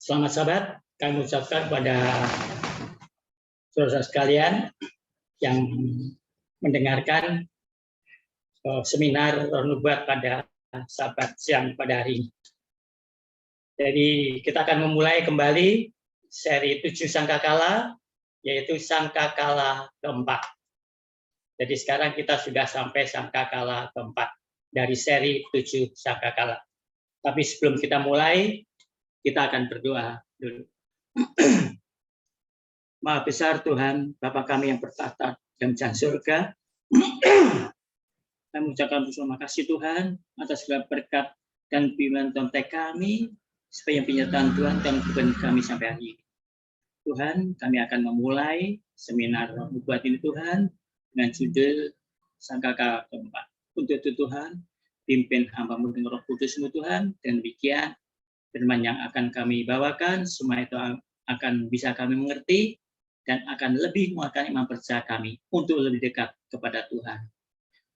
Selamat sahabat, kami ucapkan kepada saudara sekalian yang mendengarkan seminar nubuat pada sahabat siang pada hari ini. Jadi kita akan memulai kembali seri 7 sangkakala, yaitu sangkakala keempat. Jadi sekarang kita sudah sampai sangkakala keempat dari seri 7 sangkakala. Tapi sebelum kita mulai, kita akan berdoa dulu. Maha besar Tuhan, Bapa kami yang bertahta dalam jangan surga. Kami mengucapkan terima kasih Tuhan atas segala berkat dan bimbingan kontak kami, supaya penyertaan Tuhan dan kebenaran kami sampai hari ini. Tuhan, kami akan memulai seminar nubuat ini Tuhan dengan judul sangkakala keempat. Untuk itu Tuhan, pimpin hamba-Mu dengan Roh Kudus-Mu Tuhan, dan demikian firman yang akan kami bawakan, semua itu akan bisa kami mengerti dan akan lebih menguatkan iman percaya kami untuk lebih dekat kepada Tuhan.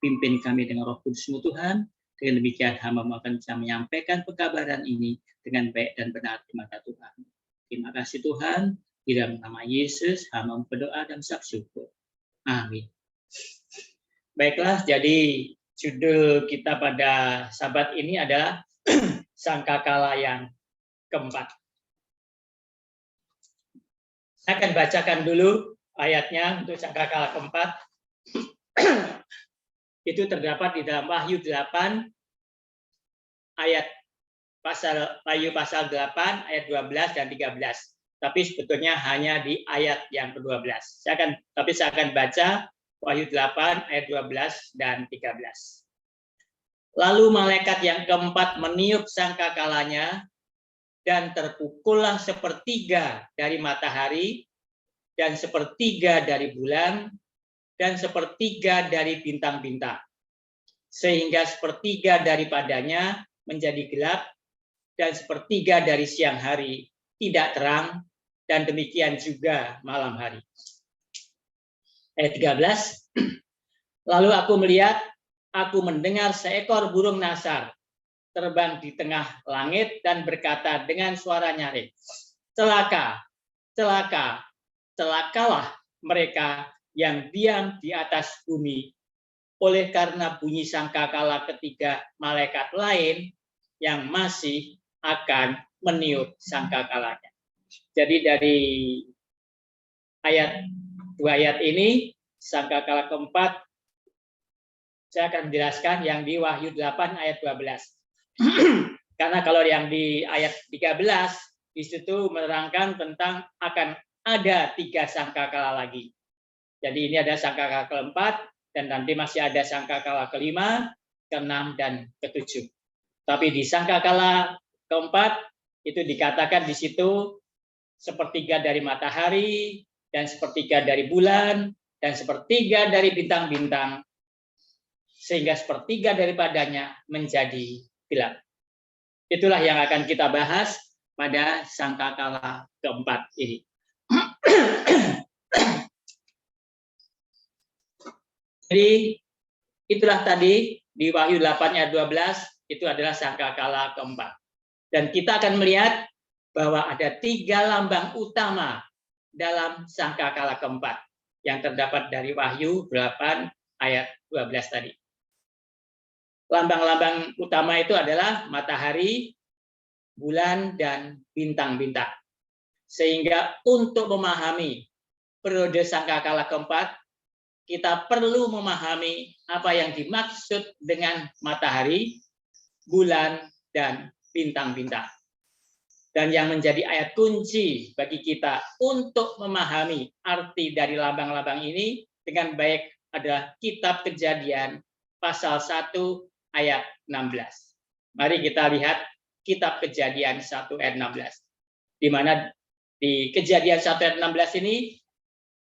Pimpin kami dengan Roh Kudus-Mu Tuhan, dengan demikian hamba-Mu akan bisa menyampaikan pekabaran ini dengan baik dan benar di mata Tuhan. Terima kasih Tuhan, di dalam nama Yesus hamba-Mu berdoa dan ucap syukur. Amin. Baiklah, jadi judul kita pada sabat ini adalah sangkakala yang keempat. Saya akan bacakan dulu ayatnya untuk sangkakala keempat. Itu terdapat di dalam Wahyu 8 ayat Wahyu pasal 8 ayat 12 dan 13. Tapi sebetulnya hanya di ayat yang ke-12. Saya akan baca Wahyu 8 ayat 12 dan 13. Lalu malaikat yang keempat meniup sangkakalanya, dan terpukullah sepertiga dari matahari, dan sepertiga dari bulan, dan sepertiga dari bintang-bintang. Sehingga sepertiga daripadanya menjadi gelap, dan sepertiga dari siang hari tidak terang, dan demikian juga malam hari. Ayat 13. Lalu aku melihat, aku mendengar seekor burung nasar terbang di tengah langit dan berkata dengan suara nyaring, celaka, celaka, celakalah mereka yang diam di atas bumi, oleh karena bunyi sangkakala ketiga malaikat lain yang masih akan meniup sangkakalanya. Jadi dari dua ayat ini, sangkakala keempat, saya akan menjelaskan yang di Wahyu 8 ayat 12. Karena kalau yang di ayat 13, di situ menerangkan tentang akan ada 3 sangkakala lagi. Jadi ini ada sangkakala keempat, dan nanti masih ada sangkakala kelima, keenam, dan ketujuh. Tapi di sangkakala keempat, itu dikatakan di situ sepertiga dari matahari, dan sepertiga dari bulan, dan sepertiga dari bintang-bintang, sehingga sepertiga daripadanya menjadi gelap. Itulah yang akan kita bahas pada sangkakala keempat ini. Jadi itulah tadi di Wahyu 8 ayat 12, itu adalah sangkakala keempat. Dan kita akan melihat bahwa ada 3 lambang utama dalam sangkakala keempat yang terdapat dari Wahyu 8 ayat 12 tadi. Lambang-lambang utama itu adalah matahari, bulan, dan bintang-bintang. Sehingga untuk memahami periode sangkakala keempat, kita perlu memahami apa yang dimaksud dengan matahari, bulan, dan bintang-bintang. Dan yang menjadi ayat kunci bagi kita untuk memahami arti dari lambang-lambang ini dengan baik adalah Kitab Kejadian pasal 1 ayat 16. Mari kita lihat Kitab Kejadian 1 ayat 16. Di mana di Kejadian 1 ayat 16 ini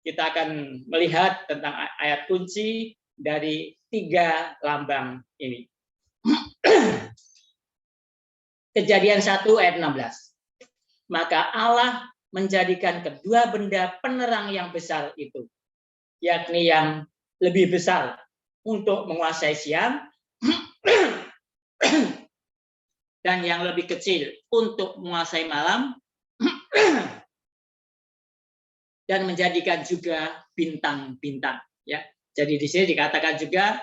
kita akan melihat tentang ayat kunci dari 3 lambang ini. Kejadian 1 ayat 16. Maka Allah menjadikan kedua benda penerang yang besar itu, yakni yang lebih besar untuk menguasai siang, dan yang lebih kecil untuk menguasai malam, dan menjadikan juga bintang-bintang. Ya, jadi di sini dikatakan juga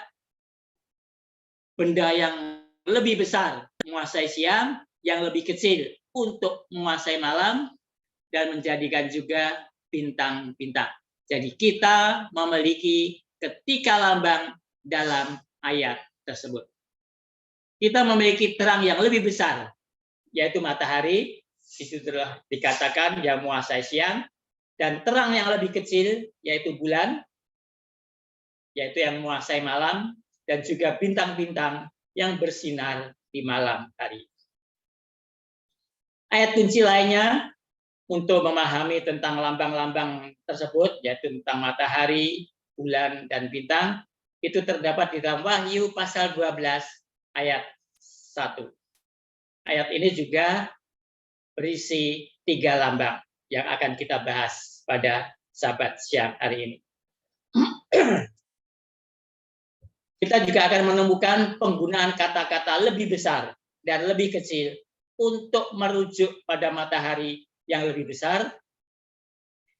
benda yang lebih besar menguasai siang, yang lebih kecil untuk menguasai malam, dan menjadikan juga bintang-bintang. Jadi kita memiliki ketiga lambang dalam ayat tersebut. Kita memiliki terang yang lebih besar, yaitu matahari, itu telah dikatakan yang menguasai siang, dan terang yang lebih kecil, yaitu bulan, yaitu yang menguasai malam, dan juga bintang-bintang yang bersinar di malam hari. Ayat kunci lainnya untuk memahami tentang lambang-lambang tersebut, yaitu tentang matahari, bulan, dan bintang, itu terdapat di dalam Wahyu pasal 12 ayat 1. Ayat ini juga berisi 3 lambang yang akan kita bahas pada Sabat siang hari ini. Kita juga akan menemukan penggunaan kata-kata lebih besar dan lebih kecil untuk merujuk pada matahari yang lebih besar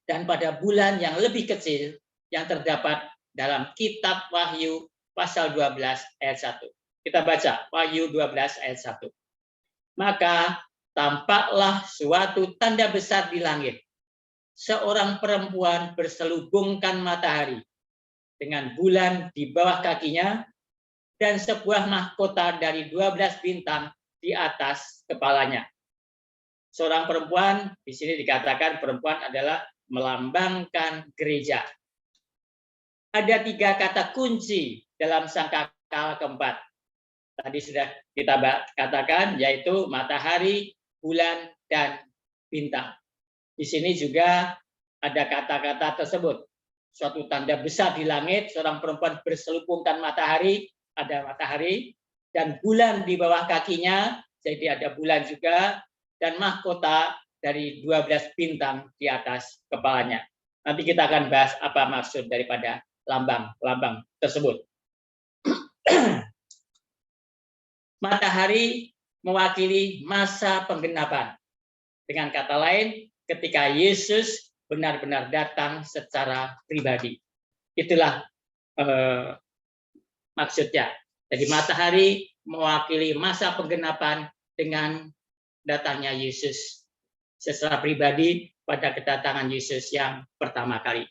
dan pada bulan yang lebih kecil yang terdapat dalam kitab Wahyu pasal 12 ayat 1. Kita baca Wahyu 12 ayat 1. Maka tampaklah suatu tanda besar di langit. Seorang perempuan berselubungkan matahari dengan bulan di bawah kakinya dan sebuah mahkota dari 12 bintang di atas kepalanya. Seorang perempuan, di sini dikatakan perempuan adalah melambangkan gereja. Ada 3 kata kunci dalam sangkakala keempat. Tadi sudah kita katakan, yaitu matahari, bulan, dan bintang. Di sini juga ada kata-kata tersebut. Suatu tanda besar di langit, seorang perempuan berselubungkan matahari, ada matahari, dan bulan di bawah kakinya, jadi ada bulan juga, dan mahkota dari 12 bintang di atas kepalanya. Nanti kita akan bahas apa maksud daripada lambang-lambang tersebut. Matahari mewakili masa penggenapan. Dengan kata lain, ketika Yesus benar-benar datang secara pribadi. Itulah maksudnya. Jadi matahari mewakili masa penggenapan dengan datangnya Yesus secara pribadi pada kedatangan Yesus yang pertama kali.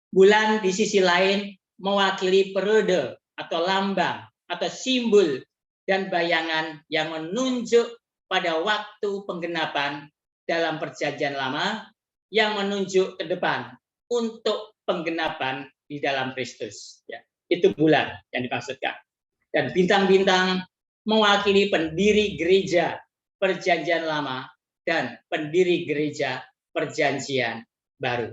Bulan di sisi lain mewakili periode atau lambang atau simbol dan bayangan yang menunjuk pada waktu penggenapan dalam perjanjian lama yang menunjuk ke depan untuk penggenapan di dalam Kristus. Ya, itu bulan yang dimaksudkan. Dan bintang-bintang mewakili pendiri gereja perjanjian lama dan pendiri gereja perjanjian baru.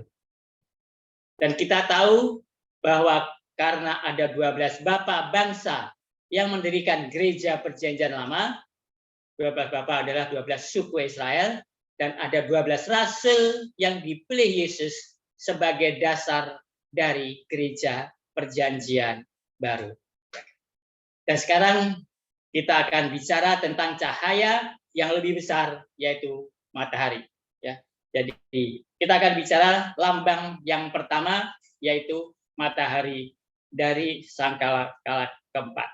Dan kita tahu bahwa karena ada 12 bapak bangsa yang mendirikan gereja perjanjian lama, 12 bapak adalah 12 suku Israel, dan ada 12 rasul yang dipilih Yesus sebagai dasar dari gereja perjanjian baru. Dan sekarang kita akan bicara tentang cahaya yang lebih besar, yaitu matahari. Ya, jadi kita akan bicara lambang yang pertama, yaitu matahari dari sangkala keempat.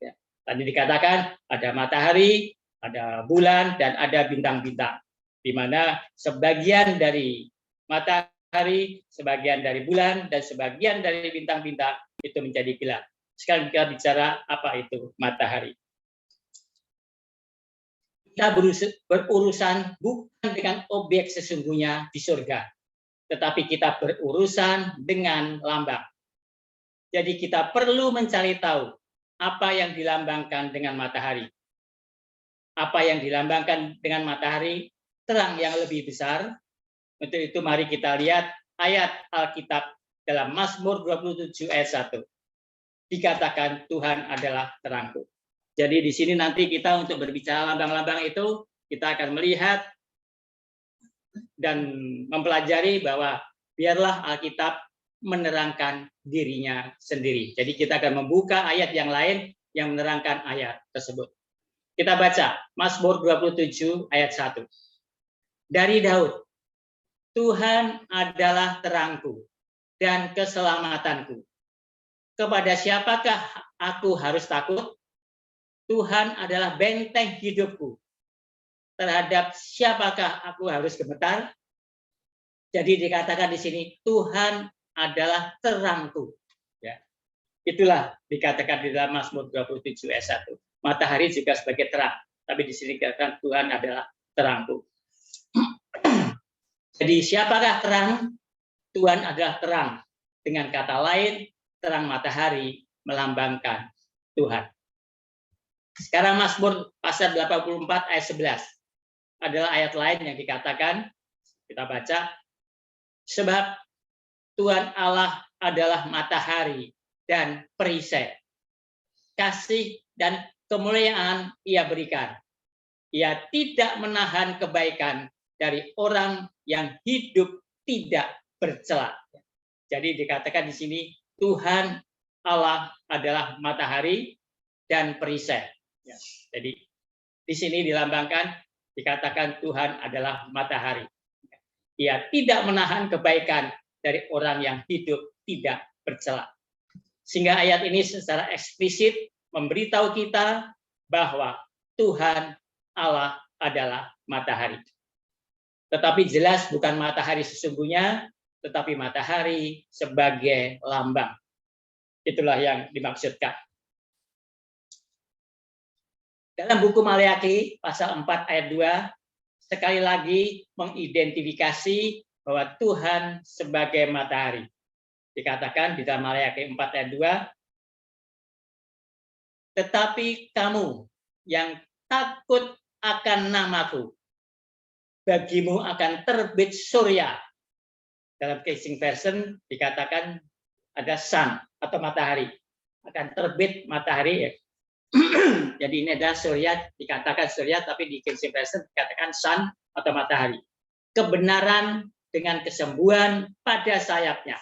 Ya, tadi dikatakan ada matahari, ada bulan, dan ada bintang-bintang, di mana sebagian dari matahari, sebagian dari bulan, dan sebagian dari bintang-bintang itu menjadi gelap. Sekarang kita bicara apa itu matahari. Kita berurusan bukan dengan objek sesungguhnya di surga, tetapi kita berurusan dengan lambang. Jadi kita perlu mencari tahu apa yang dilambangkan dengan matahari. Apa yang dilambangkan dengan matahari, terang yang lebih besar. Untuk itu mari kita lihat ayat Alkitab dalam Mazmur 27 ayat 1. Dikatakan Tuhan adalah terangku. Jadi di sini nanti kita untuk berbicara lambang-lambang itu, kita akan melihat dan mempelajari bahwa biarlah Alkitab menerangkan dirinya sendiri. Jadi kita akan membuka ayat yang lain yang menerangkan ayat tersebut. Kita baca Mazmur 27 ayat 1. Dari Daud, Tuhan adalah terangku dan keselamatanku. Kepada siapakah aku harus takut? Tuhan adalah benteng hidupku. Terhadap siapakah aku harus gemetar? Jadi dikatakan di sini, Tuhan adalah terangku. Ya. Itulah dikatakan di dalam Mazmur 27 ayat 1. Matahari juga sebagai terang, tapi di sini dikatakan Tuhan adalah terangku. Jadi siapakah terang? Tuhan adalah terang. Dengan kata lain, terang matahari melambangkan Tuhan. Sekarang Mazmur pasal 84 ayat 11 adalah ayat lain yang dikatakan, kita baca, sebab Tuhan Allah adalah matahari dan perisai. Kasih dan kemuliaan Ia berikan. Ia tidak menahan kebaikan dari orang yang hidup tidak bercela. Jadi dikatakan di sini Tuhan Allah adalah matahari dan perisai. Ya, jadi di sini dilambangkan, dikatakan Tuhan adalah matahari. Ia tidak menahan kebaikan dari orang yang hidup tidak bercela. Sehingga ayat ini secara eksplisit memberitahu kita bahwa Tuhan Allah adalah matahari. Tetapi jelas bukan matahari sesungguhnya, tetapi matahari sebagai lambang. Itulah yang dimaksudkan. Dalam buku Maleakhi pasal 4 ayat 2 sekali lagi mengidentifikasi bahwa Tuhan sebagai matahari. Dikatakan di dalam Maleakhi 4 ayat 2, tetapi kamu yang takut akan namaku, bagimu akan terbit surya. Dalam King Version dikatakan ada sun atau matahari. Akan terbit matahari. Ya. Jadi ini adalah surya, dikatakan surya, tapi di King Version dikatakan sun atau matahari. Kebenaran dengan kesembuhan pada sayapnya.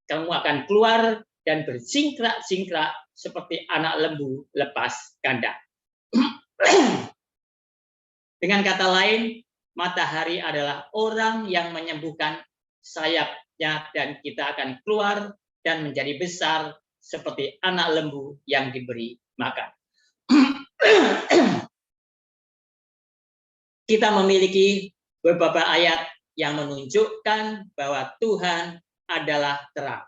Kamu akan keluar dan bersingkrak-singkrak seperti anak lembu lepas kandang. Dengan kata lain, matahari adalah orang yang menyembuhkan sayapnya dan kita akan keluar dan menjadi besar seperti anak lembu yang diberi makan. Kita memiliki beberapa ayat yang menunjukkan bahwa Tuhan adalah terang.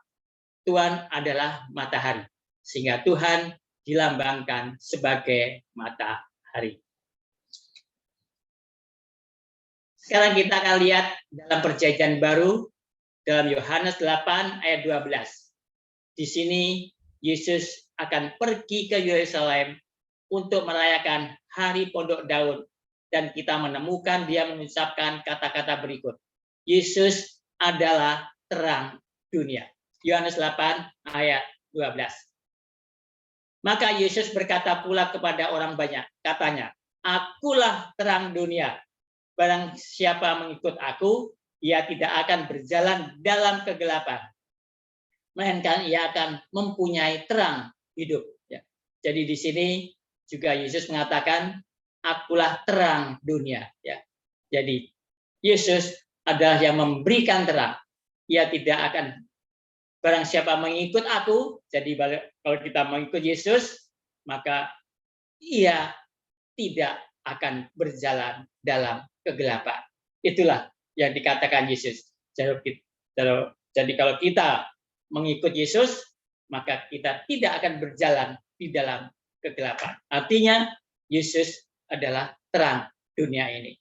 Tuhan adalah matahari. Sehingga Tuhan dilambangkan sebagai matahari. Sekarang kita akan lihat dalam Perjanjian Baru, dalam Yohanes 8 ayat 12. Di sini Yesus akan pergi ke Yerusalem untuk merayakan Hari Pondok Daud. Dan kita menemukan dia mengucapkan kata-kata berikut. Yesus adalah terang dunia. Yohanes 8 ayat 12. Maka Yesus berkata pula kepada orang banyak, katanya, akulah terang dunia. Barang siapa mengikut aku, ia tidak akan berjalan dalam kegelapan, melainkan ia akan mempunyai terang hidup. Ya. Jadi di sini juga Yesus mengatakan, akulah terang dunia. Ya. Jadi Yesus adalah yang memberikan terang. Ia tidak akan, barang siapa mengikut aku, jadi kalau kita mengikut Yesus, maka ia tidak akan berjalan dalam kegelapan. Itulah yang dikatakan Yesus. Jadi kalau kita mengikut Yesus, maka kita tidak akan berjalan di dalam kegelapan. Artinya Yesus adalah terang dunia ini.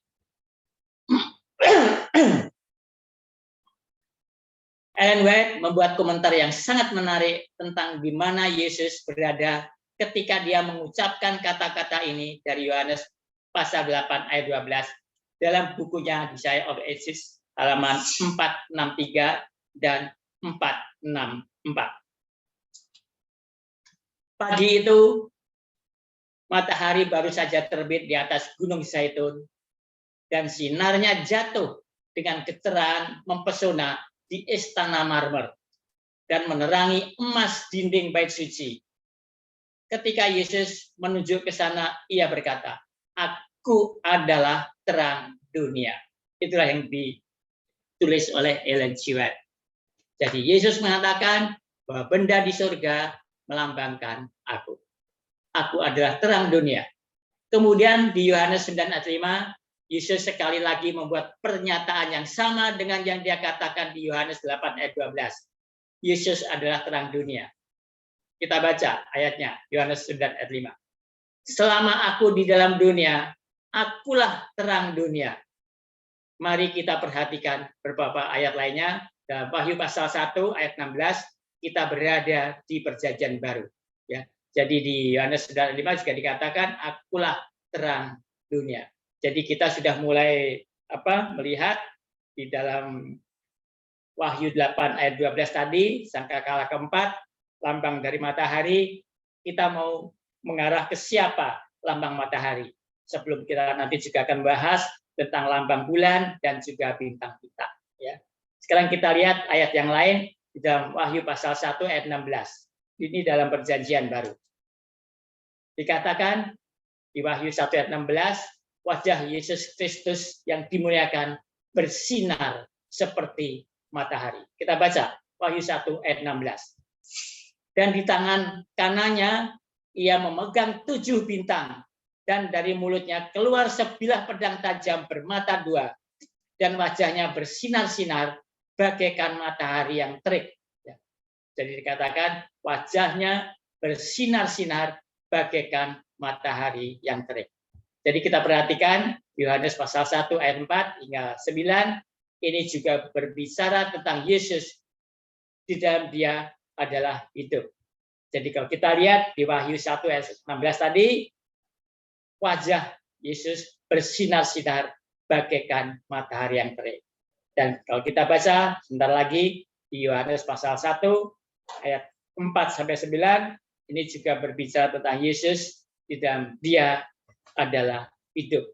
Ellen White membuat komentar yang sangat menarik tentang di mana Yesus berada ketika dia mengucapkan kata-kata ini dari Yohanes pasal 8 ayat 12 dalam bukunya Desire of Ages halaman 463 dan 464. Pagi itu matahari baru saja terbit di atas Gunung Zaitun dan sinarnya jatuh dengan kecerahan mempesona di istana marmer dan menerangi emas dinding bait suci. ketika Yesus menuju ke sana, ia berkata, "Aku adalah terang dunia." Itulah yang ditulis oleh Ellen G. White. Jadi Yesus mengatakan bahwa benda di surga melambangkan aku. Aku adalah terang dunia. Kemudian di Yohanes 9 ayat 5, Yesus sekali lagi membuat pernyataan yang sama dengan yang dia katakan di Yohanes 8 ayat 12. Yesus adalah terang dunia. Kita baca ayatnya, Yohanes 9 ayat 5. Selama aku di dalam dunia, akulah terang dunia. Mari kita perhatikan beberapa ayat lainnya. Dalam Wahyu pasal 1 ayat 16, kita berada di perjanjian baru. Ya. Jadi di Yohanes 9 ayat 5 juga dikatakan, akulah terang dunia. Jadi kita sudah mulai melihat di dalam Wahyu 8 ayat 12 tadi, sangkakala keempat, lambang dari matahari, kita mau mengarah ke siapa lambang matahari. Sebelum kita nanti juga akan bahas tentang lambang bulan dan juga bintang kita. Ya. Sekarang kita lihat ayat yang lain di dalam Wahyu pasal 1 ayat 16. Ini dalam perjanjian baru. Dikatakan di Wahyu 1 ayat 16, wajah Yesus Kristus yang dimuliakan bersinar seperti matahari. Kita baca Wahyu 1 ayat 16. Dan di tangan kanannya ia memegang 7 bintang, dan dari mulutnya keluar sebilah pedang tajam bermata 2, dan wajahnya bersinar-sinar bagaikan matahari yang terik. Jadi dikatakan wajahnya bersinar-sinar bagaikan matahari yang terik. Jadi kita perhatikan Yohanes pasal 1 ayat 4 hingga 9, ini juga berbicara tentang Yesus di dalam dia adalah hidup. Jadi kalau kita lihat di Wahyu 1 ayat 16 tadi, wajah Yesus bersinar-sinar bagaikan matahari yang terik. Dan kalau kita baca sebentar lagi di Yohanes pasal 1 ayat 4 sampai 9, ini juga berbicara tentang Yesus di dalam dia adalah hidup.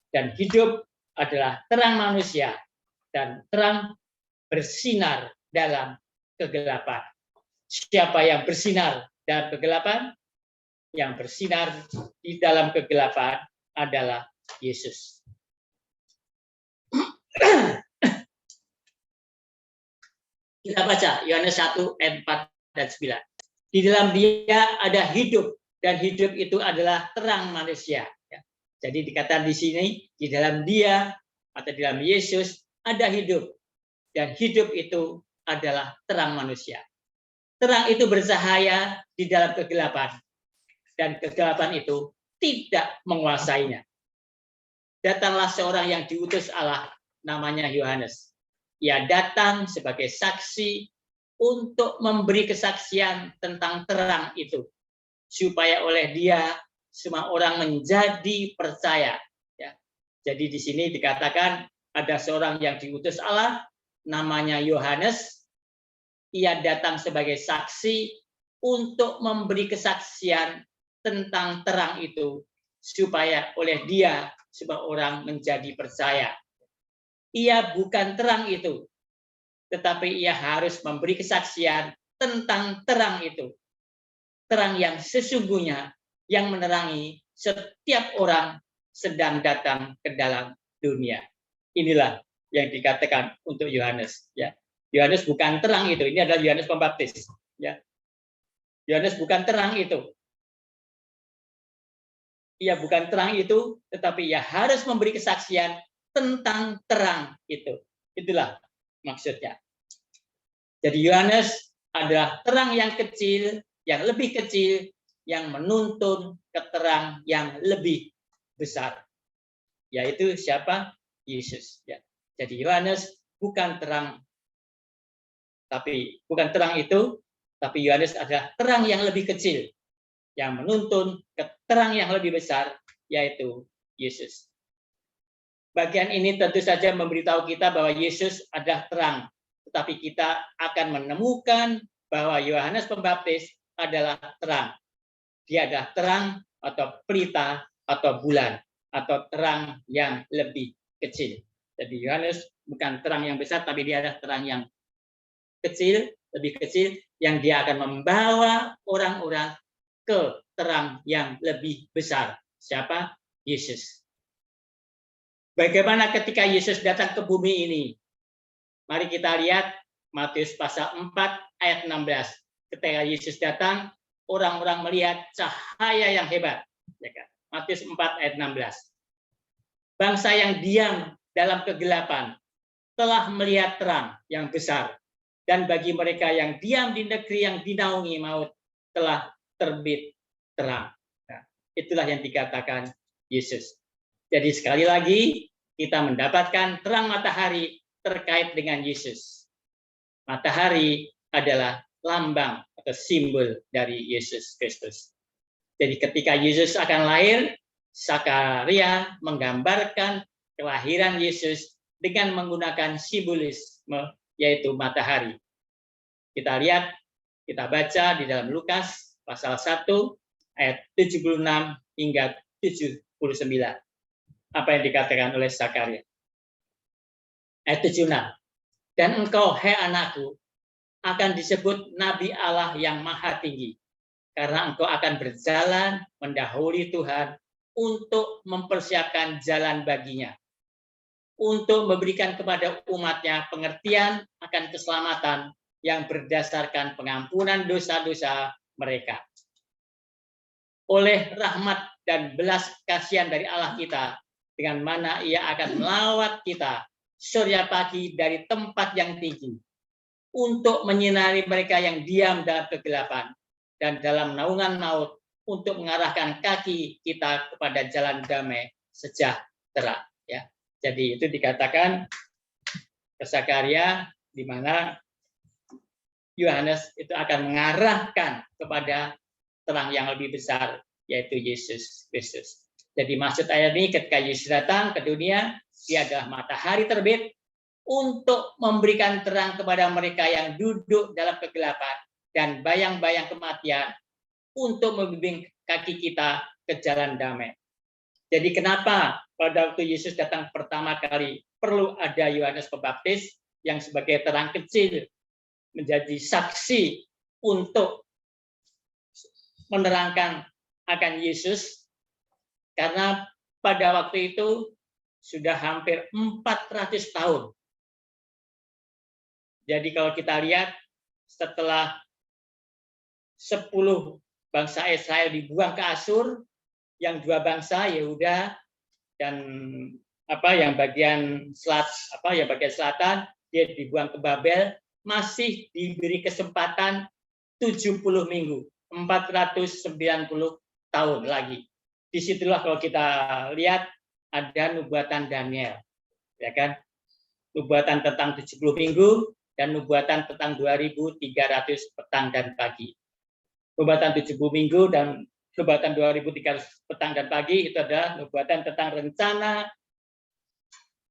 Dan hidup adalah terang manusia, dan terang bersinar dalam kegelapan. Siapa yang bersinar dalam kegelapan? Yang bersinar di dalam kegelapan adalah Yesus. Kita baca Yohanes 1 ayat 4 dan 9. Di dalam dia ada hidup, dan hidup itu adalah terang manusia. Jadi dikatakan di sini, di dalam dia atau di dalam Yesus ada hidup, dan hidup itu adalah terang manusia. Terang itu bercahaya di dalam kegelapan, dan kegelapan itu tidak menguasainya. Datanglah seorang yang diutus Allah, namanya Yohanes. Ia datang sebagai saksi untuk memberi kesaksian tentang terang itu, supaya oleh dia semua orang menjadi percaya. Ya. Jadi di sini dikatakan ada seorang yang diutus Allah, namanya Yohanes. Ia datang sebagai saksi untuk memberi kesaksian tentang terang itu, supaya oleh dia semua orang menjadi percaya. Ia bukan terang itu, tetapi ia harus memberi kesaksian tentang terang itu. Terang yang sesungguhnya, yang menerangi setiap orang sedang datang ke dalam dunia. Inilah yang dikatakan untuk Yohanes. Ya. Yohanes bukan terang itu, ini adalah Yohanes Pembaptis. Ya. Yohanes bukan terang itu. Ia bukan terang itu, tetapi ia harus memberi kesaksian tentang terang itu. Itulah maksudnya. Jadi Yohanes adalah terang yang kecil, yang lebih kecil, yang menuntun ke terang yang lebih besar. Yaitu siapa? Yesus. Ya. Jadi Yohanes bukan terang, tapi bukan terang itu, tapi Yohanes adalah terang yang lebih kecil, yang menuntun ke terang yang lebih besar, yaitu Yesus. Bagian ini tentu saja memberitahu kita bahwa Yesus adalah terang, tetapi kita akan menemukan bahwa Yohanes Pembaptis adalah terang. Dia adalah terang atau pelita atau bulan atau terang yang lebih kecil. Jadi Yohanes bukan terang yang besar, tapi dia adalah terang yang kecil, lebih kecil, yang dia akan membawa orang-orang ke terang yang lebih besar. Siapa? Yesus. Bagaimana ketika Yesus datang ke bumi ini? Mari kita lihat Matius pasal 4 ayat 16. Ketika Yesus datang, orang-orang melihat cahaya yang hebat. Matius 4 ayat 16. Bangsa yang diam dalam kegelapan telah melihat terang yang besar. Dan bagi mereka yang diam di negeri yang dinaungi maut telah terbit terang. Nah, itulah yang dikatakan Yesus. Jadi sekali lagi kita mendapatkan terang matahari terkait dengan Yesus. Matahari adalah lambang atau simbol dari Yesus Kristus. Jadi ketika Yesus akan lahir, Zakaria menggambarkan kelahiran Yesus dengan menggunakan simbolisme yaitu matahari. Kita lihat, kita baca di dalam Lukas pasal 1 ayat 76 hingga 79. Apa yang dikatakan oleh Zakaria? Ayat 76. Dan engkau, hai anakku, akan disebut Nabi Allah yang Maha Tinggi, karena engkau akan berjalan mendahului Tuhan untuk mempersiapkan jalan baginya, untuk memberikan kepada umatnya pengertian akan keselamatan yang berdasarkan pengampunan dosa-dosa mereka. Oleh rahmat dan belas kasihan dari Allah kita, dengan mana Ia akan melawat kita surya pagi dari tempat yang tinggi, untuk menyinari mereka yang diam dalam kegelapan dan dalam naungan maut, untuk mengarahkan kaki kita kepada jalan damai sejahtera. Ya, jadi itu dikatakan ke Zakaria, di mana Yohanes itu akan mengarahkan kepada terang yang lebih besar, yaitu Yesus Kristus. Jadi maksud ayat ini, ketika Yesus datang ke dunia, Dia adalah matahari terbit untuk memberikan terang kepada mereka yang duduk dalam kegelapan dan bayang-bayang kematian, untuk membimbing kaki kita ke jalan damai. Jadi kenapa pada waktu Yesus datang pertama kali perlu ada Yohanes Pembaptis yang sebagai terang kecil menjadi saksi untuk menerangkan akan Yesus? Karena pada waktu itu sudah hampir 400 tahun. Jadi kalau kita lihat setelah 10 bangsa Israel dibuang ke Asyur, yang 2 bangsa Yehuda dan yang bagian selatan dia dibuang ke Babel, masih diberi kesempatan 70 minggu, 490 tahun lagi. Disitulah kalau kita lihat ada nubuatan Daniel, ya kan? Nubuatan tentang 70 minggu dan nubuatan tentang 2300 petang dan pagi. Nubuatan 70 minggu dan nubuatan 2300 petang dan pagi itu adalah nubuatan tentang rencana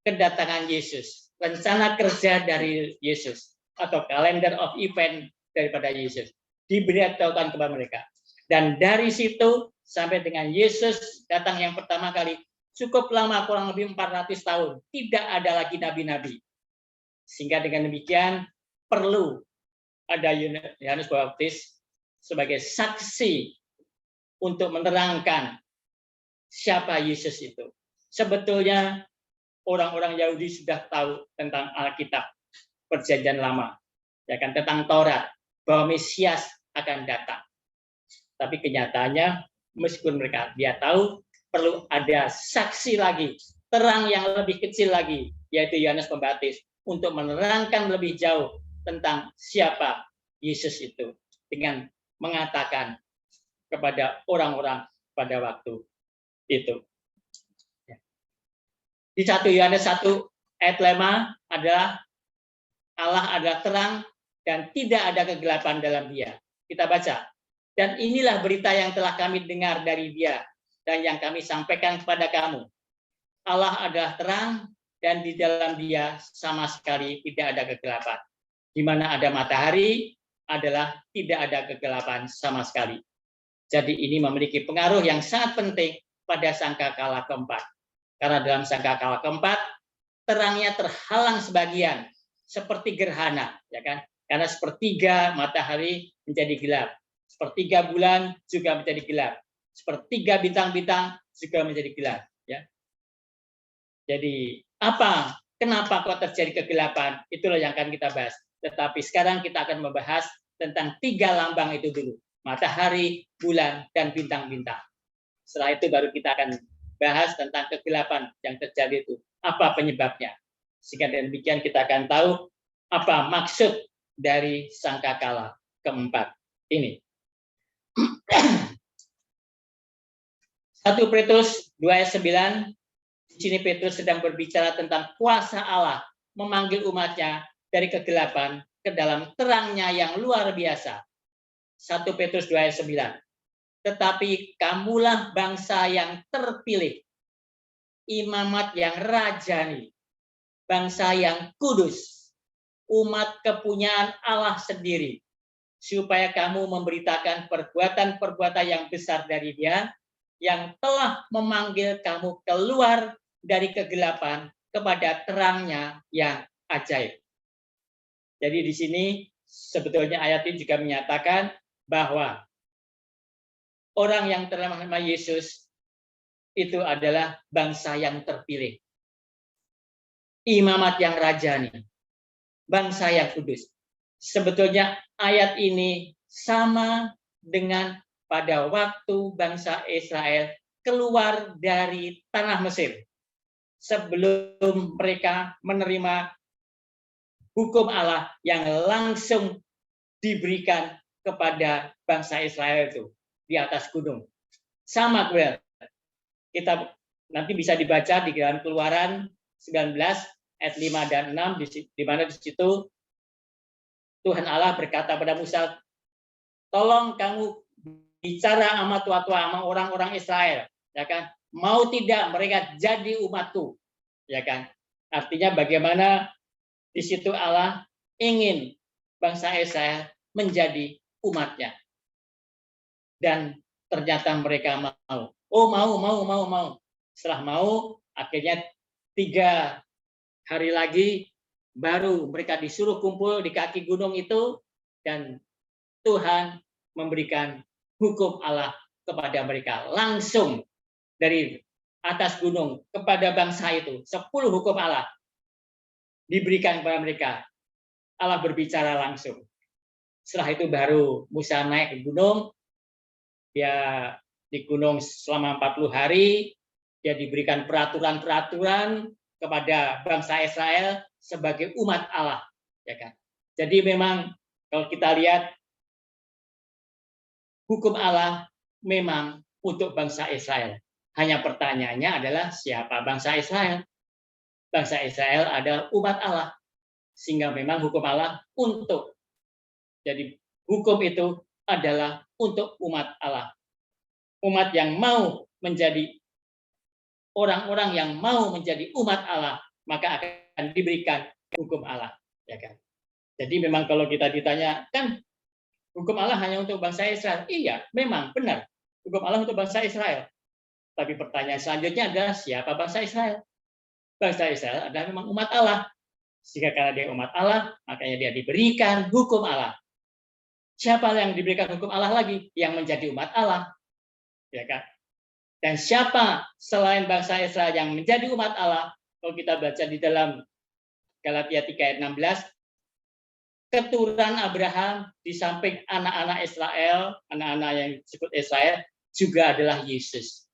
kedatangan Yesus, rencana kerja dari Yesus, atau calendar of event daripada Yesus, diberitahukan kepada mereka. Dan dari situ sampai dengan Yesus datang yang pertama kali, cukup lama, kurang lebih 400 tahun. Tidak ada lagi nabi-nabi. Sehingga dengan demikian perlu ada Yohanes Pembaptis sebagai saksi untuk menerangkan siapa Yesus itu. Sebetulnya orang-orang Yahudi sudah tahu tentang Alkitab Perjanjian Lama, ya kan, tentang Taurat, bahwa Mesias akan datang. Tapi kenyataannya meskipun mereka dia tahu, perlu ada saksi lagi, terang yang lebih kecil lagi, yaitu Yohanes Pembaptis, untuk menerangkan lebih jauh tentang siapa Yesus itu, dengan mengatakan kepada orang-orang pada waktu itu. Di 1 Yohanes 1 ayat 5 adalah Allah adalah terang dan tidak ada kegelapan dalam Dia. Kita baca. Dan inilah berita yang telah kami dengar dari Dia dan yang kami sampaikan kepada kamu. Allah adalah terang dan di dalam Dia sama sekali tidak ada kegelapan. Di mana ada matahari adalah tidak ada kegelapan sama sekali. Jadi ini memiliki pengaruh yang sangat penting pada sangkakala keempat. Karena dalam sangkakala keempat terangnya terhalang sebagian seperti gerhana, ya kan? Karena sepertiga matahari menjadi gelap. Sepertiga bulan juga menjadi gelap. Sepertiga bintang-bintang juga menjadi gelap. Ya. Jadi apa? Kenapa kok terjadi kegelapan? Itulah yang akan kita bahas. Tetapi sekarang kita akan membahas tentang 3 lambang itu dulu. Matahari, bulan, dan bintang-bintang. Setelah itu baru kita akan bahas tentang kegelapan yang terjadi itu. Apa penyebabnya? Sehingga demikian kita akan tahu apa maksud dari sangkakala keempat ini. 1 Petrus 2 ayat 9, di sini Petrus sedang berbicara tentang kuasa Allah memanggil umatnya dari kegelapan ke dalam terangnya yang luar biasa. 1 Petrus 2 ayat 9. Tetapi kamulah bangsa yang terpilih, imamat yang rajani, bangsa yang kudus, umat kepunyaan Allah sendiri, supaya kamu memberitakan perbuatan-perbuatan yang besar dari Dia, yang telah memanggil kamu keluar dari kegelapan kepada terangnya yang ajaib. Jadi di sini sebetulnya ayat ini juga menyatakan bahwa orang yang terima Yesus itu adalah bangsa yang terpilih, imamat yang rajani, bangsa yang kudus. Sebetulnya ayat ini sama dengan pada waktu bangsa Israel keluar dari tanah Mesir. Sebelum mereka menerima hukum Allah yang langsung diberikan kepada bangsa Israel itu di atas gunung. Sama kita nanti bisa dibaca di dalam Keluaran 19 ayat 5 dan 6 di mana di situ Tuhan Allah berkata pada Musa, tolong kamu bicara sama tua-tua, sama orang-orang Israel, ya kan? Mau tidak mereka jadi umatku, ya kan? Artinya bagaimana di situ Allah ingin bangsa Israel menjadi umatnya. Dan ternyata mereka mau. Oh, mau. Setelah mau, akhirnya 3 hari lagi baru mereka disuruh kumpul di kaki gunung itu, dan Tuhan memberikan hukum Allah kepada mereka langsung dari atas gunung kepada bangsa itu. 10 hukum Allah diberikan kepada mereka. Allah berbicara langsung. Setelah itu baru Musa naik ke gunung. Dia di gunung selama 40 hari. Dia diberikan peraturan-peraturan kepada bangsa Israel sebagai umat Allah, ya kan? Jadi memang kalau kita lihat hukum Allah memang untuk bangsa Israel. Hanya pertanyaannya adalah siapa bangsa Israel? Bangsa Israel adalah umat Allah. Sehingga memang hukum Allah untuk. Jadi hukum itu adalah untuk umat Allah. Umat yang mau menjadi orang-orang yang mau menjadi umat Allah, maka akan diberikan hukum Allah, ya kan? Jadi memang kalau kita ditanya, kan hukum Allah hanya untuk bangsa Israel? Iya, memang benar. Hukum Allah untuk bangsa Israel. Tapi pertanyaan selanjutnya adalah siapa bangsa Israel? Bangsa Israel adalah memang umat Allah. Sehingga karena dia umat Allah, makanya dia diberikan hukum Allah. Siapa yang diberikan hukum Allah lagi? Yang menjadi umat Allah, ya kan? Dan siapa selain bangsa Israel yang menjadi umat Allah? Kalau kita baca di dalam Galatia 3 ayat 16, keturunan Abraham di samping anak-anak Israel, anak-anak yang disebut Israel, juga adalah Yesus.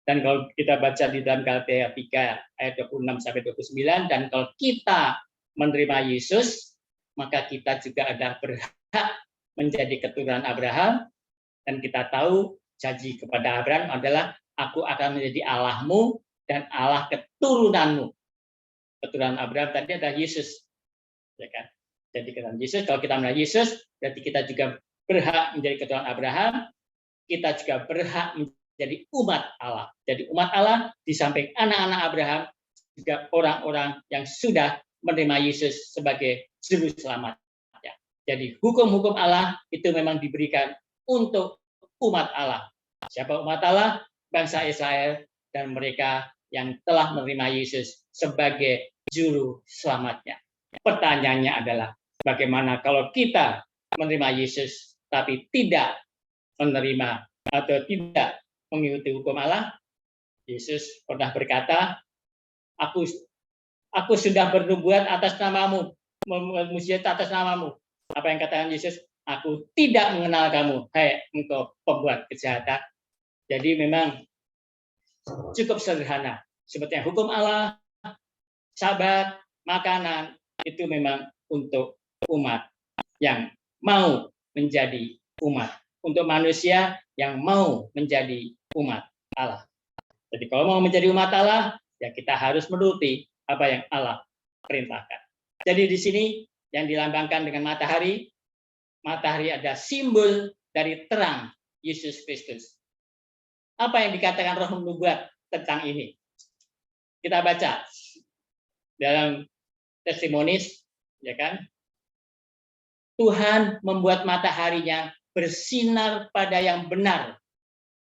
Dan kalau kita baca di dalam Galatia 3 ayat 26 sampai 29, dan kalau kita menerima Yesus, maka kita juga ada berhak menjadi keturunan Abraham, dan kita tahu janji kepada Abraham adalah aku akan menjadi Allahmu dan Allah keturunanmu. Keturunan Abraham tadi adalah Yesus, ya kan? Jadi keturunan Yesus. Kalau kita menerima Yesus, berarti kita juga berhak menjadi keturunan Abraham. Kita juga berhak menjadi umat Allah. Jadi umat Allah di samping anak-anak Abraham juga orang-orang yang sudah menerima Yesus sebagai juru selamat. Jadi hukum-hukum Allah itu memang diberikan untuk umat Allah. Siapa umat Allah? Bangsa Israel dan mereka yang telah menerima Yesus sebagai juru selamatnya. Pertanyaannya adalah bagaimana kalau kita menerima Yesus tapi tidak menerima atau tidak mengikuti hukum Allah, Yesus pernah berkata, aku sudah bernubuat atas namamu, mujizat atas namamu. Apa yang katakan Yesus? Aku tidak mengenal kamu, hai engkau pembuat kejahatan. Jadi memang cukup sederhana. Seperti hukum Allah, sabat, makanan, itu memang untuk umat yang mau menjadi umat. Untuk manusia yang mau menjadi umat Allah. Jadi kalau mau menjadi umat Allah, ya kita harus menuruti apa yang Allah perintahkan. Jadi di sini yang dilambangkan dengan matahari, matahari ada simbol dari terang Yesus Kristus. Apa yang dikatakan Roh Nubuat tentang ini? Kita baca dalam Testimonis, ya kan? Tuhan membuat mataharinya bersinar pada yang benar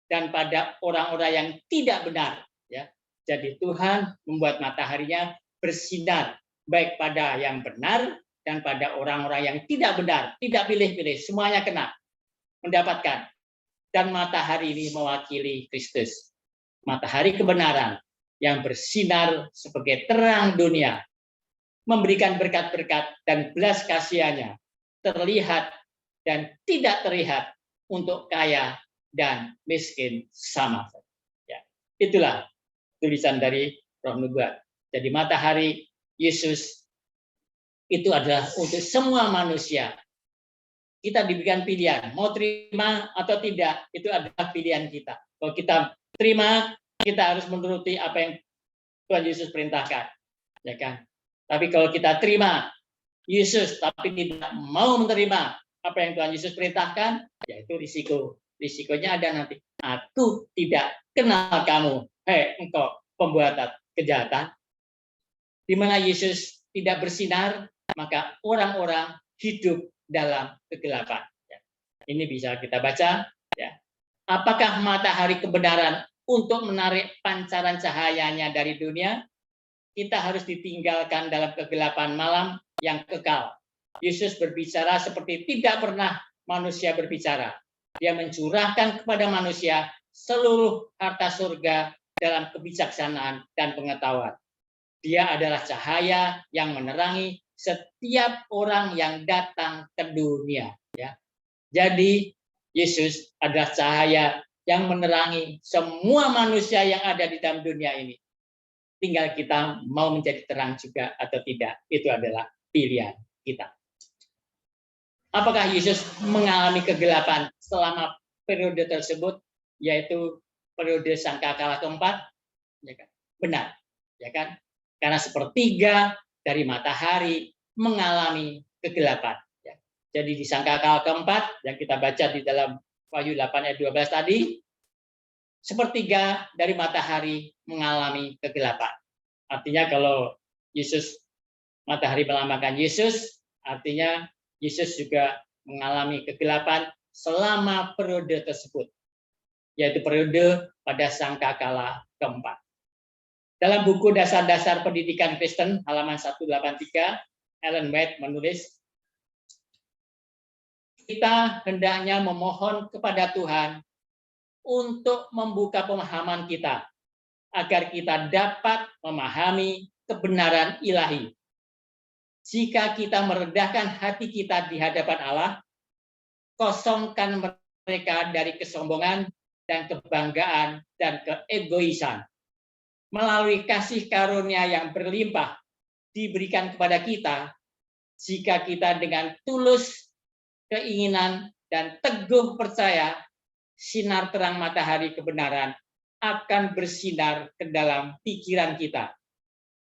dan pada orang-orang yang tidak benar, ya. Jadi Tuhan membuat mataharinya bersinar baik pada yang benar dan pada orang-orang yang tidak benar, tidak pilih-pilih, semuanya kena mendapatkan. Dan matahari ini mewakili Kristus. Matahari kebenaran yang bersinar sebagai terang dunia, memberikan berkat-berkat dan belas kasihannya terlihat dan tidak terlihat untuk kaya dan miskin sama. Ya, itulah tulisan dari Roh Nubuat. Jadi matahari Yesus itu adalah untuk semua manusia. Kita diberikan pilihan, mau terima atau tidak, itu adalah pilihan kita. Kalau kita terima, kita harus menuruti apa yang Tuhan Yesus perintahkan, ya kan? Tapi kalau kita terima Yesus tapi tidak mau menerima apa yang Tuhan Yesus perintahkan, yaitu risiko. Risikonya ada nanti. Aku tidak kenal kamu, hei engkau pembuat kejahatan. Di mana Yesus tidak bersinar, maka orang-orang hidup dalam kegelapan. Ini bisa kita baca. Ya. Apakah matahari kebenaran untuk menarik pancaran cahayanya dari dunia? Kita harus ditinggalkan dalam kegelapan malam yang kekal. Yesus berbicara seperti tidak pernah manusia berbicara. Dia mencurahkan kepada manusia seluruh harta surga dalam kebijaksanaan dan pengetahuan. Dia adalah cahaya yang menerangi setiap orang yang datang ke dunia. Ya. Jadi Yesus adalah cahaya yang menerangi semua manusia yang ada di dalam dunia ini. Tinggal kita mau menjadi terang juga atau tidak. Itu adalah pilihan kita. Apakah Yesus mengalami kegelapan selama periode tersebut, yaitu periode sangkakala keempat? Ya kan? Benar, ya kan? Karena sepertiga dari matahari mengalami kegelapan. Ya. Jadi di sangkakala keempat yang kita baca di dalam Wahyu 8 ayat 12 tadi, sepertiga dari matahari mengalami kegelapan. Artinya kalau Yesus, matahari melambangkan Yesus, artinya Yesus juga mengalami kegelapan selama periode tersebut, yaitu periode pada sangkakala keempat. Dalam buku Dasar-Dasar Pendidikan Kristen halaman 183, Ellen White menulis, kita hendaknya memohon kepada Tuhan untuk membuka pemahaman kita, agar kita dapat memahami kebenaran ilahi. Jika kita merendahkan hati kita di hadapan Allah, kosongkan mereka dari kesombongan dan kebanggaan dan keegoisan. Melalui kasih karunia yang berlimpah diberikan kepada kita, jika kita dengan tulus keinginan dan teguh percaya, sinar terang matahari kebenaran akan bersinar ke dalam pikiran kita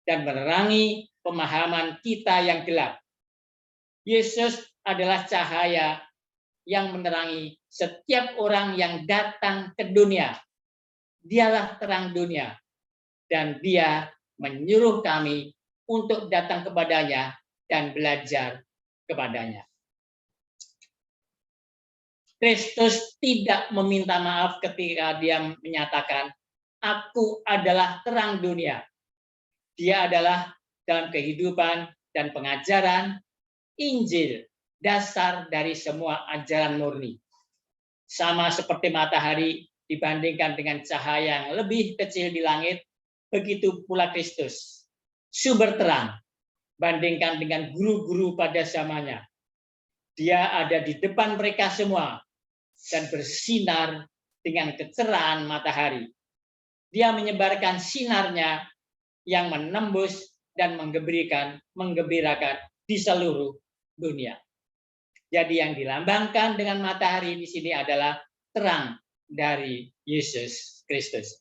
dan menerangi pemahaman kita yang gelap. Yesus adalah cahaya yang menerangi setiap orang yang datang ke dunia. Dialah terang dunia, dan dia menyuruh kami untuk datang kepadanya dan belajar kepadanya. Kristus tidak meminta maaf ketika dia menyatakan, aku adalah terang dunia. Dia adalah dalam kehidupan dan pengajaran Injil, dasar dari semua ajaran murni. Sama seperti matahari dibandingkan dengan cahaya yang lebih kecil di langit, begitu pula Kristus, sumber terang, bandingkan dengan guru-guru pada zamannya. Dia ada di depan mereka semua dan bersinar dengan kecerahan matahari. Dia menyebarkan sinarnya yang menembus dan menggembirakan di seluruh dunia. Jadi yang dilambangkan dengan matahari di sini adalah terang dari Yesus Kristus.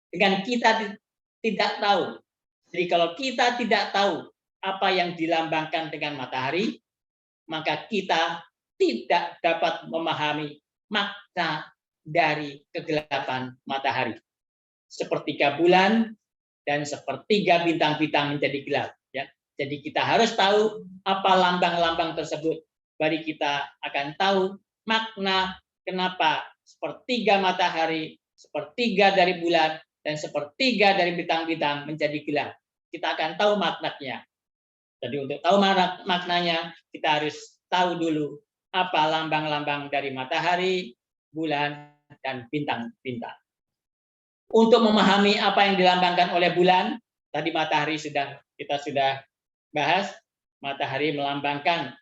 Dengan kita tidak tahu, jadi kalau kita tidak tahu apa yang dilambangkan dengan matahari, maka kita tidak dapat memahami makna dari kegelapan matahari. Sepertiga bulan dan sepertiga bintang-bintang menjadi gelap. Ya. Jadi kita harus tahu apa lambang-lambang tersebut. Baru kita akan tahu makna kenapa sepertiga matahari, sepertiga dari bulan, dan sepertiga dari bintang-bintang menjadi gelap. Kita akan tahu maknanya. Jadi untuk tahu maknanya, kita harus tahu dulu apa lambang-lambang dari matahari, bulan, dan bintang-bintang. Untuk memahami apa yang dilambangkan oleh bulan, tadi matahari kita sudah bahas, matahari melambangkan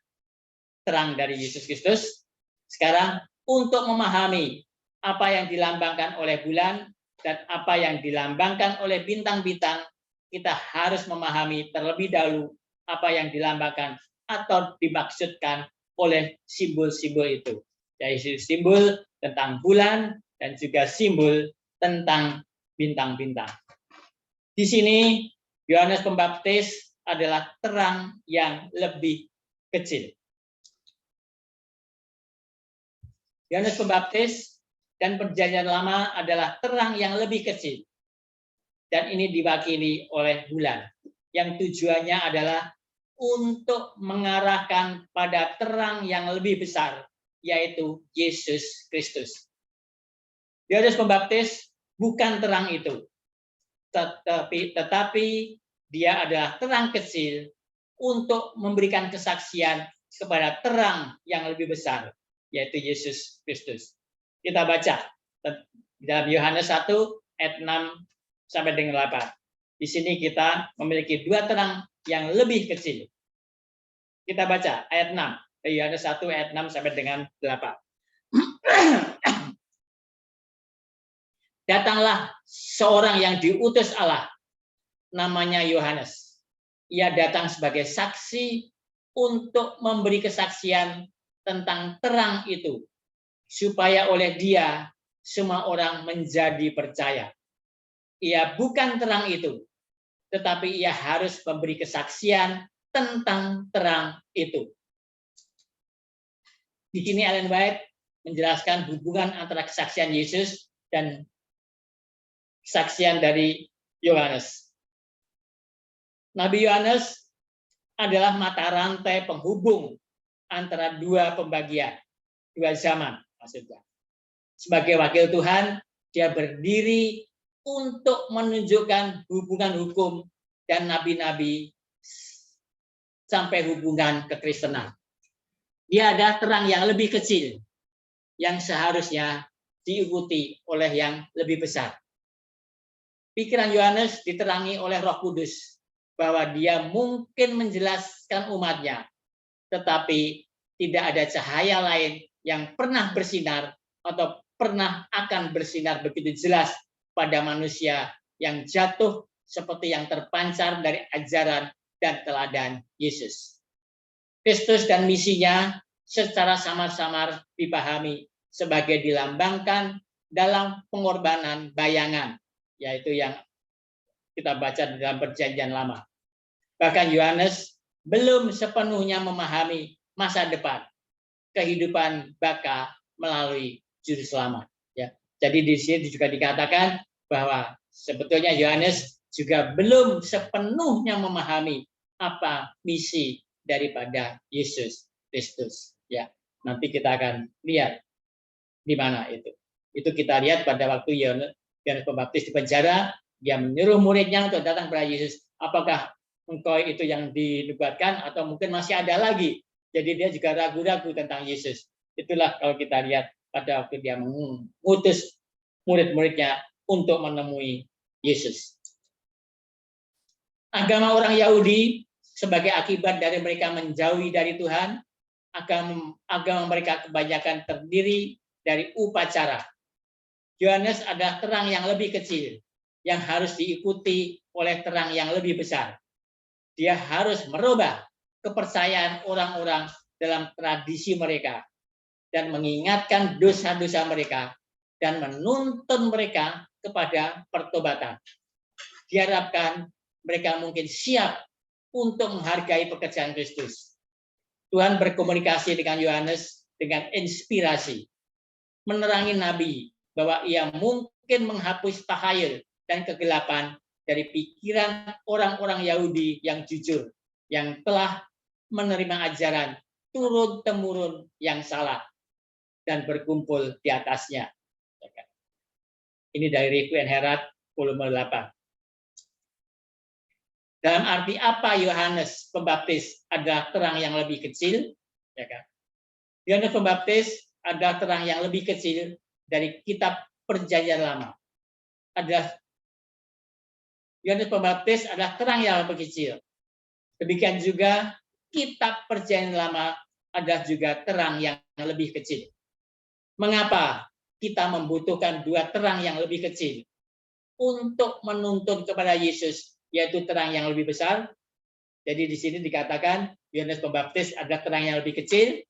terang dari Yesus Kristus. Sekarang untuk memahami apa yang dilambangkan oleh bulan dan apa yang dilambangkan oleh bintang-bintang, kita harus memahami terlebih dahulu apa yang dilambangkan atau dimaksudkan oleh simbol-simbol itu, yaitu simbol tentang bulan dan juga simbol tentang bintang-bintang. Di sini Yohanes Pembaptis adalah terang yang lebih kecil. Yohanes Pembaptis dan Perjanjian Lama adalah terang yang lebih kecil. Dan ini diwakili oleh bulan, yang tujuannya adalah untuk mengarahkan pada terang yang lebih besar, yaitu Yesus Kristus. Yohanes Pembaptis bukan terang itu, tetapi dia adalah terang kecil untuk memberikan kesaksian kepada terang yang lebih besar, yaitu Yesus Kristus. Kita baca dalam Yohanes 1 ayat 6 sampai dengan 8. Di sini kita memiliki dua terang yang lebih kecil. Kita baca ayat 6, Yohanes 1 ayat 6 sampai dengan 8. Datanglah seorang yang diutus Allah, namanya Yohanes. Ia datang sebagai saksi untuk memberi kesaksian tentang terang itu, supaya oleh dia semua orang menjadi percaya. Ia bukan terang itu, tetapi ia harus memberi kesaksian tentang terang itu. Di sini Ellen White menjelaskan hubungan antara kesaksian Yesus dan kesaksian dari Yohanes. Nabi Yohanes adalah mata rantai penghubung antara dua pembagian, dua zaman maksudnya. Sebagai wakil Tuhan, dia berdiri untuk menunjukkan hubungan hukum dan nabi-nabi sampai hubungan kekristenan. Dia ada terang yang lebih kecil yang seharusnya diikuti oleh yang lebih besar. Pikiran Yohanes diterangi oleh Roh Kudus bahwa dia mungkin menjelaskan umatnya, tetapi tidak ada cahaya lain yang pernah bersinar atau pernah akan bersinar begitu jelas pada manusia yang jatuh seperti yang terpancar dari ajaran dan teladan Yesus. Kristus dan misinya secara samar-samar dipahami sebagai dilambangkan dalam pengorbanan bayangan, yaitu yang kita baca di dalam Perjanjian Lama. Bahkan Yohanes belum sepenuhnya memahami masa depan kehidupan baka melalui juru selamat. Ya. Jadi di sini juga dikatakan bahwa sebetulnya Yohanes juga belum sepenuhnya memahami apa misi daripada Yesus Kristus. Ya, nanti kita akan lihat di mana itu. Itu kita lihat pada waktu Yohanes Pembaptis di penjara, dia menyuruh muridnya untuk datang kepada Yesus. Apakah engkau itu yang dinubuatkan atau mungkin masih ada lagi Jadi dia juga ragu-ragu tentang Yesus. Itulah kalau kita lihat pada waktu dia mengutus murid-muridnya untuk menemui Yesus. Agama orang Yahudi sebagai akibat dari mereka menjauhi dari Tuhan, agama mereka kebanyakan terdiri dari upacara. Yohanes adalah terang yang lebih kecil, yang harus diikuti oleh terang yang lebih besar. Dia harus merubah kepercayaan orang-orang dalam tradisi mereka dan mengingatkan dosa-dosa mereka dan menuntun mereka kepada pertobatan. Diharapkan mereka mungkin siap untuk menghargai pekerjaan Kristus. Tuhan berkomunikasi dengan Yohanes dengan inspirasi, menerangi nabi bahwa ia mungkin menghapus tahayul dan kegelapan dari pikiran orang-orang Yahudi yang jujur, yang telah menerima ajaran turun-temurun yang salah dan berkumpul di atasnya. Ini dari Requiem Herat volume 8. Dalam arti apa Yohanes Pembaptis adalah terang yang lebih kecil? Ya kan? Yohanes Pembaptis adalah terang yang lebih kecil dari kitab Perjanjian Lama. Yohanes Pembaptis adalah terang yang lebih kecil. Demikian juga kitab Perjanjian Lama adalah juga terang yang lebih kecil. Mengapa kita membutuhkan dua terang yang lebih kecil untuk menuntun kepada Yesus, yaitu terang yang lebih besar? Jadi di sini dikatakan Yohanes Pembaptis adalah terang yang lebih kecil,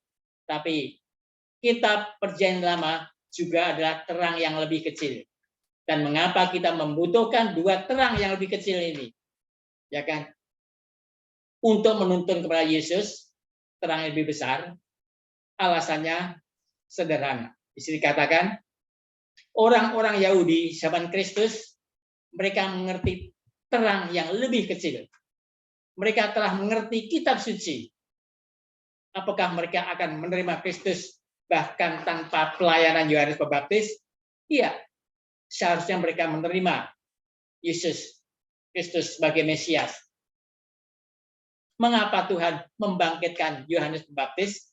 tapi kitab Perjanjian Lama juga adalah terang yang lebih kecil. Dan mengapa kita membutuhkan dua terang yang lebih kecil ini? Ya kan? Untuk menuntun kepada Yesus, terang yang lebih besar, alasannya sederhana. Di sini dikatakan orang-orang Yahudi zaman Kristus, mereka mengerti terang yang lebih kecil. Mereka telah mengerti kitab suci. Apakah mereka akan menerima Kristus bahkan tanpa pelayanan Yohanes Pembaptis? Iya, seharusnya mereka menerima Yesus Kristus sebagai Mesias. Mengapa Tuhan membangkitkan Yohanes Pembaptis?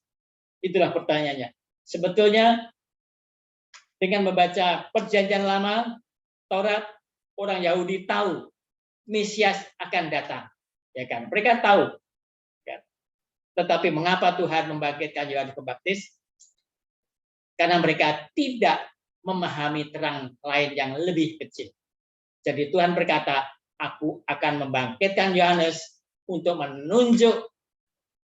Itulah pertanyaannya. Sebetulnya dengan membaca Perjanjian Lama, Taurat, orang Yahudi tahu Mesias akan datang. Ya kan? Mereka tahu. Ya. Tetapi mengapa Tuhan membangkitkan Yohanes Pembaptis? Karena mereka tidak memahami terang lain yang lebih kecil. Jadi Tuhan berkata, aku akan membangkitkan Yohanes untuk menunjuk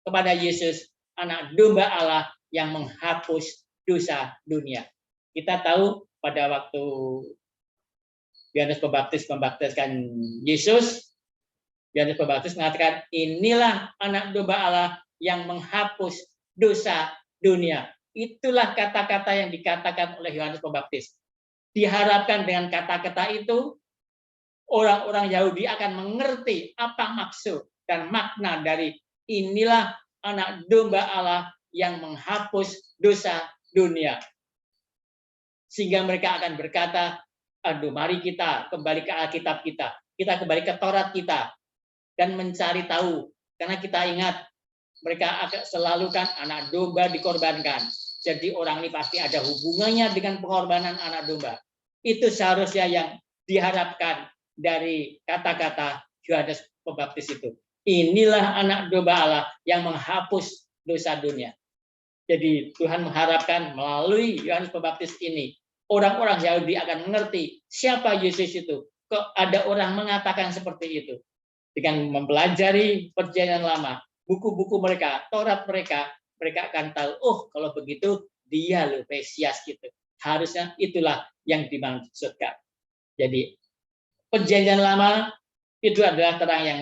kepada Yesus, anak domba Allah yang menghapus dosa dunia. Kita tahu pada waktu Yohanes Pembaptis membaptiskan Yesus, Yohanes Pembaptis mengatakan, inilah anak domba Allah yang menghapus dosa dunia. Itulah kata-kata yang dikatakan oleh Yohanes Pembaptis. Diharapkan dengan kata-kata itu, orang-orang Yahudi akan mengerti apa maksud dan makna dari inilah anak domba Allah yang menghapus dosa dunia. Sehingga mereka akan berkata, aduh, mari kita kembali ke Alkitab kita kembali ke Taurat kita, dan mencari tahu. Karena kita ingat, mereka selalu kan anak domba dikorbankan. Jadi orang ini pasti ada hubungannya dengan pengorbanan anak domba. Itu seharusnya yang diharapkan dari kata-kata Yohanes Pembaptis itu. Inilah anak domba Allah yang menghapus dosa dunia. Jadi Tuhan mengharapkan melalui Yohanes Pembaptis ini, orang-orang Yahudi akan mengerti siapa Yesus itu. Kok ada orang mengatakan seperti itu? Dengan mempelajari Perjanjian Lama, buku-buku mereka, Taurat mereka akan tahu, oh kalau begitu dia loh Mesias gitu. Harusnya itulah yang dimaksudkan. Jadi Perjanjian Lama itu adalah terang yang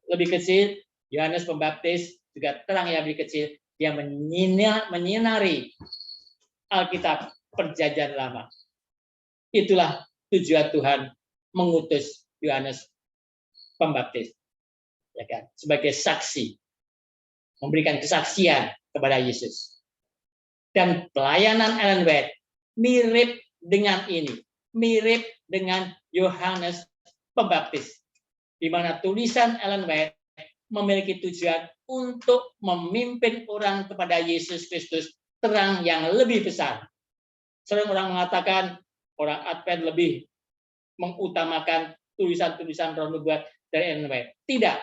lebih kecil. Yohanes Pembaptis juga terang yang lebih kecil. Dia menyinari Alkitab Perjanjian Lama. Itulah tujuan Tuhan mengutus Yohanes Pembaptis, ya kan? Sebagai saksi, memberikan kesaksian kepada Yesus. Dan pelayanan Ellen White mirip dengan ini, mirip dengan Yohanes Pembaptis, di mana tulisan Ellen White memiliki tujuan untuk memimpin orang kepada Yesus Kristus, terang yang lebih besar. Sering orang mengatakan orang Advent lebih mengutamakan tulisan-tulisan roh nubuat dari Ellen White. Tidak,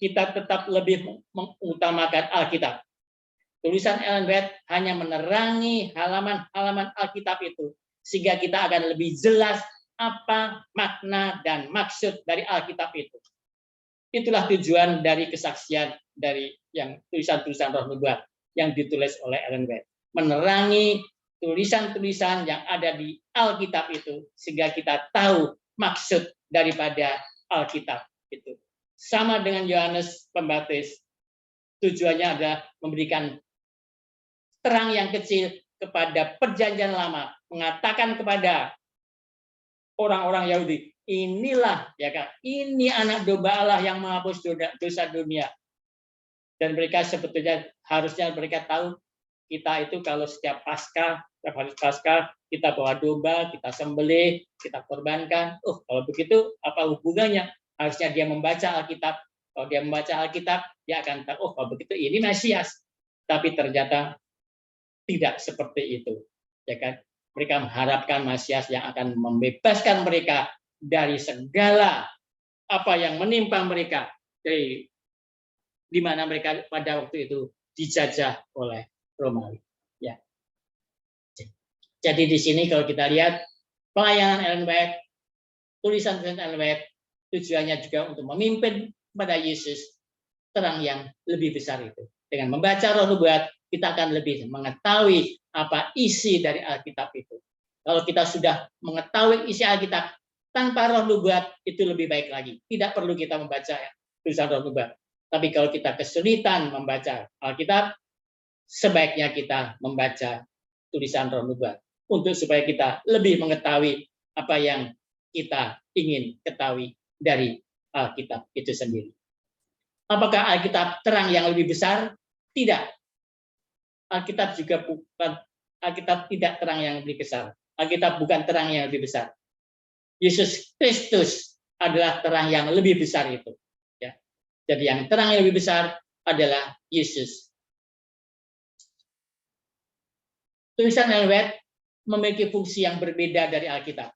kita tetap lebih mengutamakan Alkitab. Tulisan Ellen White hanya menerangi halaman-halaman Alkitab itu, sehingga kita akan lebih jelas apa makna dan maksud dari Alkitab itu. Itulah tujuan dari kesaksian dari yang tulisan-tulisan roh nubuat yang ditulis oleh Ellen White. Menerangi tulisan-tulisan yang ada di Alkitab itu, sehingga kita tahu maksud daripada Alkitab itu. Sama dengan Yohanes Pembaptis, tujuannya adalah memberikan terang yang kecil kepada perjanjian lama, mengatakan kepada orang-orang Yahudi, inilah ya kan, ini anak domba Allah yang menghapus dosa dunia. Dan mereka sebetulnya harusnya mereka tahu kita itu kalau setiap hari Paskah kita bawa domba, kita sembelih, kita korbankan. Oh, kalau begitu apa hubungannya? Harusnya dia membaca Alkitab. Kalau dia membaca Alkitab, dia akan tahu, oh kalau begitu ini Mesias. Tapi ternyata tidak seperti itu. Ya kan? Mereka mengharapkan Mesias yang akan membebaskan mereka dari segala apa yang menimpa mereka, dari di mana mereka pada waktu itu dijajah oleh Romawi. Ya. Jadi di sini kalau kita lihat pelayanan Ellen White, tulisan-tulisan Ellen White, tujuannya juga untuk memimpin kepada Yesus, terang yang lebih besar itu. Dengan membaca roh nubuat, kita akan lebih mengetahui apa isi dari Alkitab itu. Kalau kita sudah mengetahui isi Alkitab tanpa roh nubuat, itu lebih baik lagi. Tidak perlu kita membaca tulisan roh nubuat. Tapi kalau kita kesulitan membaca Alkitab, sebaiknya kita membaca tulisan roh nubuat untuk supaya kita lebih mengetahui apa yang kita ingin ketahui dari Alkitab itu sendiri. Apakah Alkitab terang yang lebih besar? Tidak. Alkitab juga bukan, Alkitab tidak terang yang lebih besar. Alkitab bukan terang yang lebih besar. Yesus Kristus adalah terang yang lebih besar itu. Ya. Jadi yang terang yang lebih besar adalah Yesus. Tulisan Ellen White memiliki fungsi yang berbeda dari Alkitab.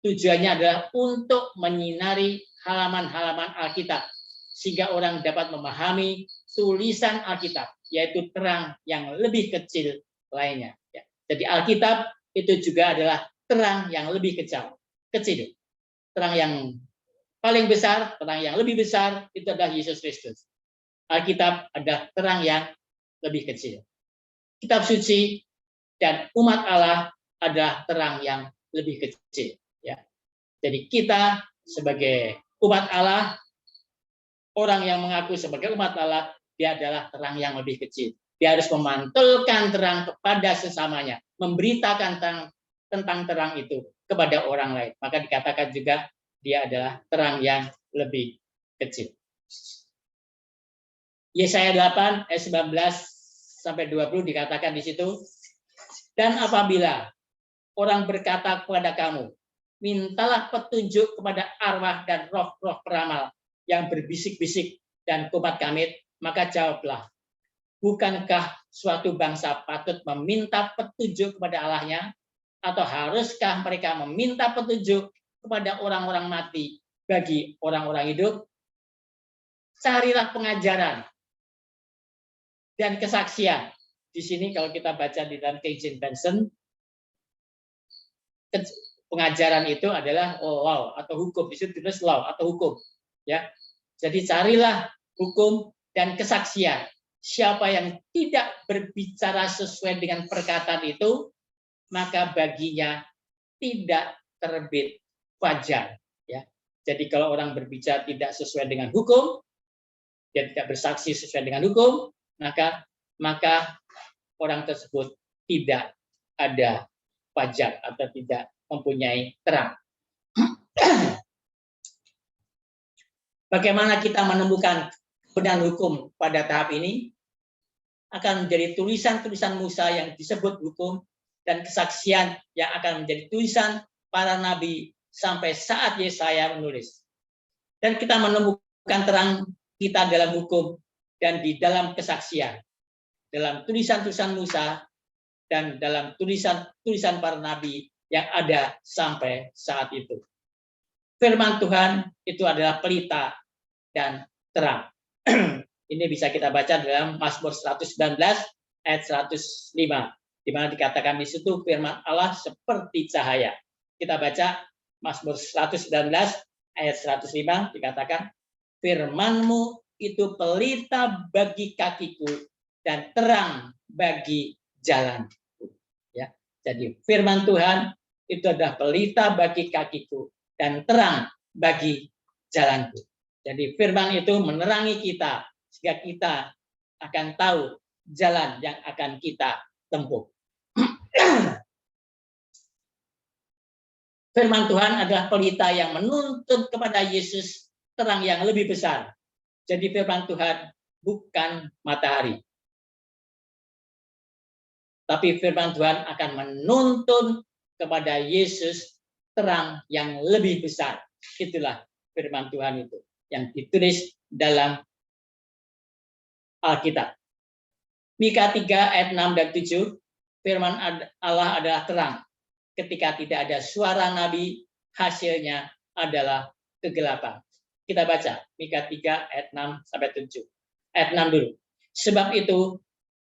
Tujuannya adalah untuk menyinari halaman-halaman Alkitab, sehingga orang dapat memahami tulisan Alkitab, yaitu terang yang lebih kecil lainnya. Ya. Jadi Alkitab itu juga adalah terang yang lebih kecil. Terang yang paling besar, terang yang lebih besar, itu adalah Yesus Kristus. Alkitab adalah terang yang lebih kecil. Kitab suci dan umat Allah adalah terang yang lebih kecil. Ya. Jadi kita sebagai umat Allah, orang yang mengaku sebagai umat Allah, dia adalah terang yang lebih kecil. Dia harus memantulkan terang kepada sesamanya, memberitakan tentang terang itu kepada orang lain. Maka dikatakan juga dia adalah terang yang lebih kecil. Yesaya 8 ayat 19 sampai 20 dikatakan di situ, dan apabila orang berkata kepada kamu, mintalah petunjuk kepada arwah dan roh-roh peramal yang berbisik-bisik dan kumat kamit, maka jawablah, bukankah suatu bangsa patut meminta petunjuk kepada Allahnya? Atau haruskah mereka meminta petunjuk kepada orang-orang mati bagi orang-orang hidup? Carilah pengajaran dan kesaksian. Di sini kalau kita baca di dalam King James Version, pengajaran itu adalah law atau hukum. Di situ tulis law atau hukum. Ya, jadi carilah hukum dan kesaksian. Siapa yang tidak berbicara sesuai dengan perkataan itu, maka baginya tidak terbit fajar. Ya, jadi kalau orang berbicara tidak sesuai dengan hukum, dia tidak bersaksi sesuai dengan hukum, maka orang tersebut tidak ada fajar atau tidak mempunyai terang. Bagaimana kita menemukan kebenaran hukum pada tahap ini? Akan menjadi tulisan-tulisan Musa yang disebut hukum dan kesaksian yang akan menjadi tulisan para nabi sampai saat Yesaya menulis. Dan kita menemukan terang kita dalam hukum dan di dalam kesaksian, dalam tulisan-tulisan Musa dan dalam tulisan-tulisan para nabi yang ada sampai saat itu. Firman Tuhan itu adalah pelita dan terang. Ini bisa kita baca dalam Mazmur 119 ayat 105, di mana dikatakan di situ firman Allah seperti cahaya. Kita baca Mazmur 119 ayat 105, dikatakan, firman-Mu itu pelita bagi kakiku dan terang bagi jalan. Ya, jadi firman Tuhan itu adalah pelita bagi kakiku dan terang bagi jalanku. Jadi firman itu menerangi kita sehingga kita akan tahu jalan yang akan kita tempuh. Firman Tuhan adalah pelita yang menuntun kepada Yesus terang yang lebih besar. Jadi firman Tuhan bukan matahari. Tapi firman Tuhan akan menuntun kepada Yesus terang yang lebih besar. Itulah firman Tuhan itu yang ditulis dalam Alkitab. Mika 3 ayat 6 dan 7, firman Allah adalah terang. Ketika tidak ada suara nabi, hasilnya adalah kegelapan. Kita baca Mika 3 ayat 6 sampai 7. Ayat 6 dulu. Sebab itu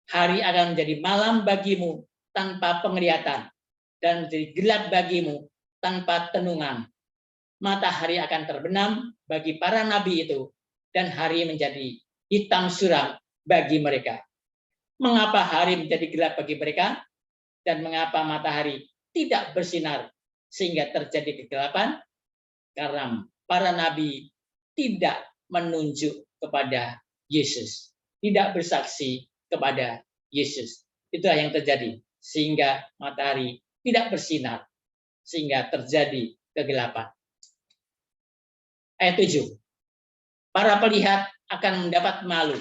hari akan menjadi malam bagimu tanpa penglihatan dan menjadi gelap bagimu tanpa tenungan. Matahari akan terbenam bagi para nabi itu dan hari menjadi hitam suram bagi mereka. Mengapa hari menjadi gelap bagi mereka dan mengapa matahari tidak bersinar sehingga terjadi kegelapan? Karena para nabi tidak menunjuk kepada Yesus, tidak bersaksi kepada Yesus. Itulah yang terjadi sehingga matahari tidak bersinar sehingga terjadi kegelapan. Ayat 7. Para pelihat akan mendapat malu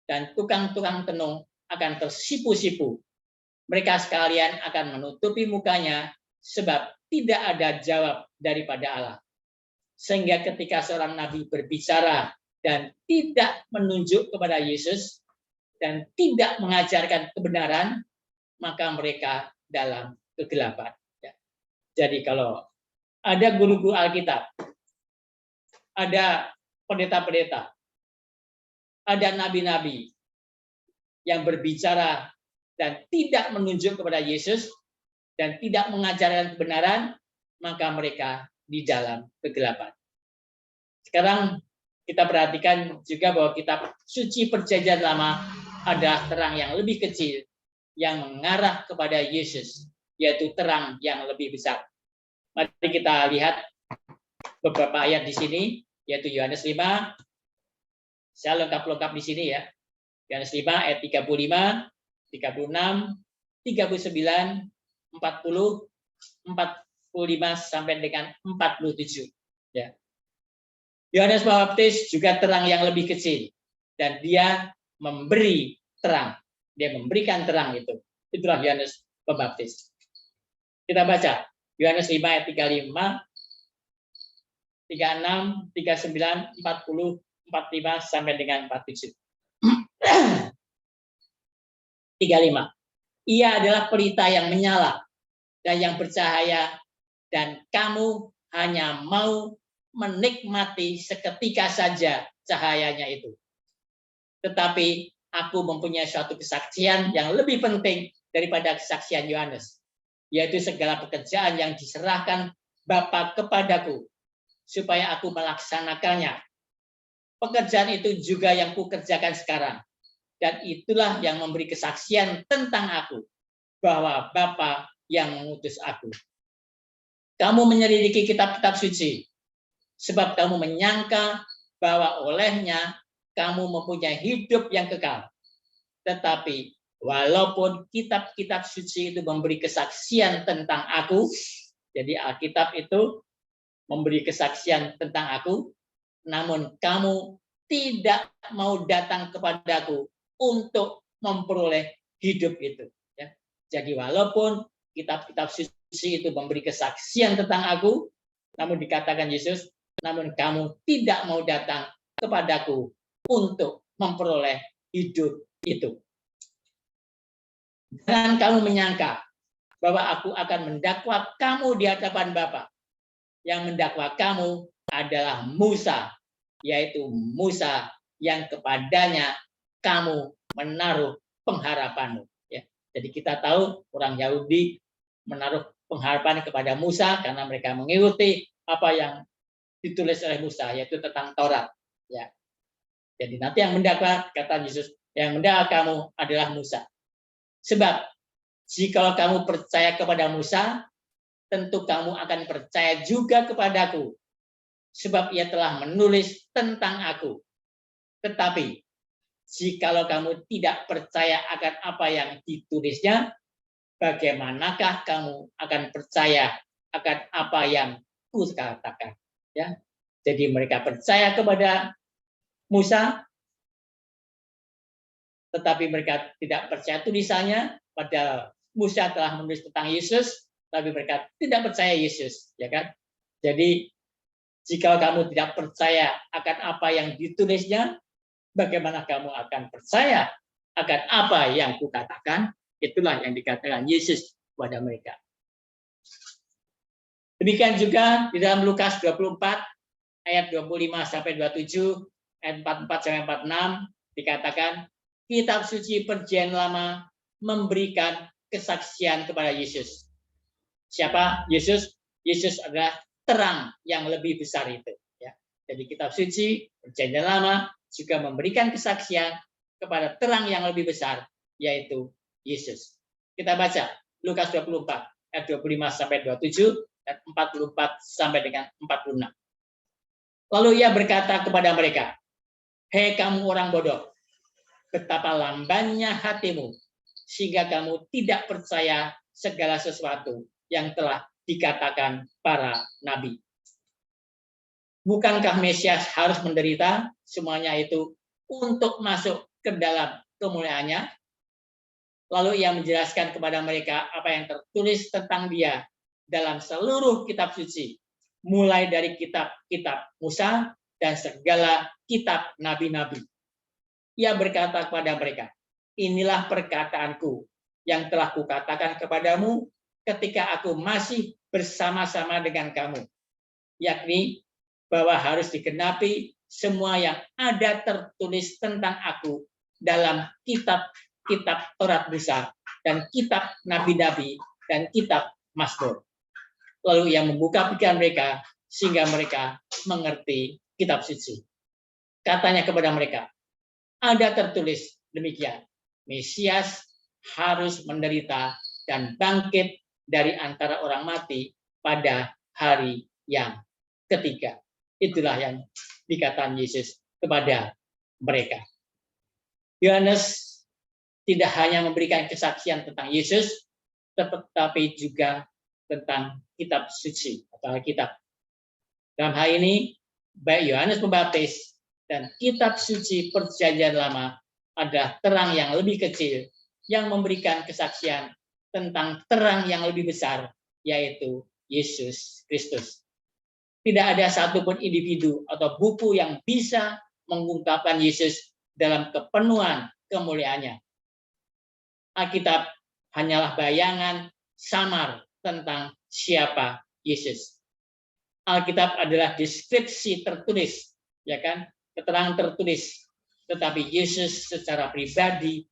dan tukang-tukang tenung akan tersipu-sipu. Mereka sekalian akan menutupi mukanya sebab tidak ada jawab daripada Allah. Sehingga ketika seorang nabi berbicara dan tidak menunjuk kepada Yesus dan tidak mengajarkan kebenaran, maka mereka dalam kegelapan. Jadi kalau ada guru-guru Alkitab, ada pendeta-pendeta, ada nabi-nabi yang berbicara dan tidak menunjuk kepada Yesus dan tidak mengajarkan kebenaran, maka mereka di dalam kegelapan. Sekarang kita perhatikan juga bahwa kitab suci Perjanjian Lama ada terang yang lebih kecil yang mengarah kepada Yesus, yaitu terang yang lebih besar. Mari kita lihat beberapa ayat di sini, yaitu Yohanes 5. Saya lengkap-lengkap di sini ya. Yohanes 5 ayat 35, 36, 39, 40, 45 sampai dengan 47. Ya. Yohanes Pembaptis juga terang yang lebih kecil dan dia memberi terang. Dia memberikan terang itu. Itulah Yohanes Pembaptis. Kita baca Yohanes 5 ayat 35, 36, 39, 40, 45 sampai dengan 47. 35. Ia adalah pelita yang menyala dan yang bercahaya, dan kamu hanya mau menikmati seketika saja cahayanya itu. Tetapi aku mempunyai suatu kesaksian yang lebih penting daripada kesaksian Yohanes, yaitu segala pekerjaan yang diserahkan Bapa kepadaku, supaya aku melaksanakannya. Pekerjaan itu juga yang kukerjakan sekarang. Dan itulah yang memberi kesaksian tentang aku, bahwa Bapa yang mengutus aku. Kamu menyelidiki kitab-kitab suci, sebab kamu menyangka bahwa olehnya kamu mempunyai hidup yang kekal. Tetapi walaupun kitab-kitab suci itu memberi kesaksian tentang aku, jadi Alkitab itu memberi kesaksian tentang aku, namun kamu tidak mau datang kepadaku untuk memperoleh hidup itu. Ya. Jadi walaupun kitab-kitab suci itu memberi kesaksian tentang aku, namun dikatakan Yesus, namun kamu tidak mau datang kepadaku untuk memperoleh hidup itu. Jangan kamu menyangka bahwa aku akan mendakwa kamu di hadapan Bapa. Yang mendakwa kamu adalah Musa, yaitu Musa yang kepadanya kamu menaruh pengharapanmu. Ya. Jadi kita tahu orang Yahudi menaruh pengharapan kepada Musa karena mereka mengikuti apa yang ditulis oleh Musa, yaitu tentang Taurat. Ya. Jadi nanti yang mendakwa, kata Yesus, yang mendakwa kamu adalah Musa. Sebab jika kamu percaya kepada Musa, tentu kamu akan percaya juga kepadaku, sebab ia telah menulis tentang aku. Tetapi jikalau kamu tidak percaya akan apa yang ditulisnya, bagaimanakah kamu akan percaya akan apa yang kukatakan? Ya, jadi mereka percaya kepada Musa, tetapi mereka tidak percaya tulisannya. Padahal Musa telah menulis tentang Yesus, tapi mereka tidak percaya Yesus, ya kan? Jadi jika kamu tidak percaya akan apa yang ditulisnya, bagaimana kamu akan percaya akan apa yang kukatakan? Itulah yang dikatakan Yesus kepada mereka. Demikian juga di dalam Lukas 24 ayat 25 sampai 27, ayat 44 sampai 46 dikatakan kitab suci Perjanjian Lama memberikan kesaksian kepada Yesus. Siapa Yesus? Yesus adalah terang yang lebih besar itu. Ya. Jadi kitab suci Perjanjian Lama juga memberikan kesaksian kepada terang yang lebih besar, yaitu Yesus. Kita baca Lukas 24 ayat 25 sampai 27 dan 44 sampai dengan 46. Lalu ia berkata kepada mereka, "Hei kamu orang bodoh, betapa lambannya hatimu, sehingga kamu tidak percaya segala sesuatu yang telah dikatakan para nabi. Bukankah Mesias harus menderita semuanya itu untuk masuk ke dalam kemuliaannya?" Lalu ia menjelaskan kepada mereka apa yang tertulis tentang dia dalam seluruh kitab suci, mulai dari kitab-kitab Musa dan segala kitab nabi-nabi. Ia berkata kepada mereka, "Inilah perkataanku yang telah kukatakan kepadamu ketika aku masih bersama-sama dengan kamu, yakni bahwa harus digenapi semua yang ada tertulis tentang aku dalam kitab Taurat Musa dan kitab nabi-nabi dan kitab Mazmur." Lalu ia membuka pikiran mereka sehingga mereka mengerti kitab suci. Katanya kepada mereka, ada tertulis demikian, Mesias harus menderita dan bangkit dari antara orang mati pada hari yang ketiga. Itulah yang dikatakan Yesus kepada mereka. Yohanes tidak hanya memberikan kesaksian tentang Yesus, tetapi juga tentang kitab suci atau kitab. Dalam hal ini, baik Yohanes Pembaptis dan kitab suci Perjanjian Lama adalah terang yang lebih kecil yang memberikan kesaksian tentang terang yang lebih besar, yaitu Yesus Kristus. Tidak ada satupun individu atau buku yang bisa mengungkapkan Yesus dalam kepenuhan kemuliaannya. Alkitab hanyalah bayangan samar tentang siapa Yesus. Alkitab adalah deskripsi tertulis, ya kan, keterangan tertulis. Tetapi Yesus secara pribadi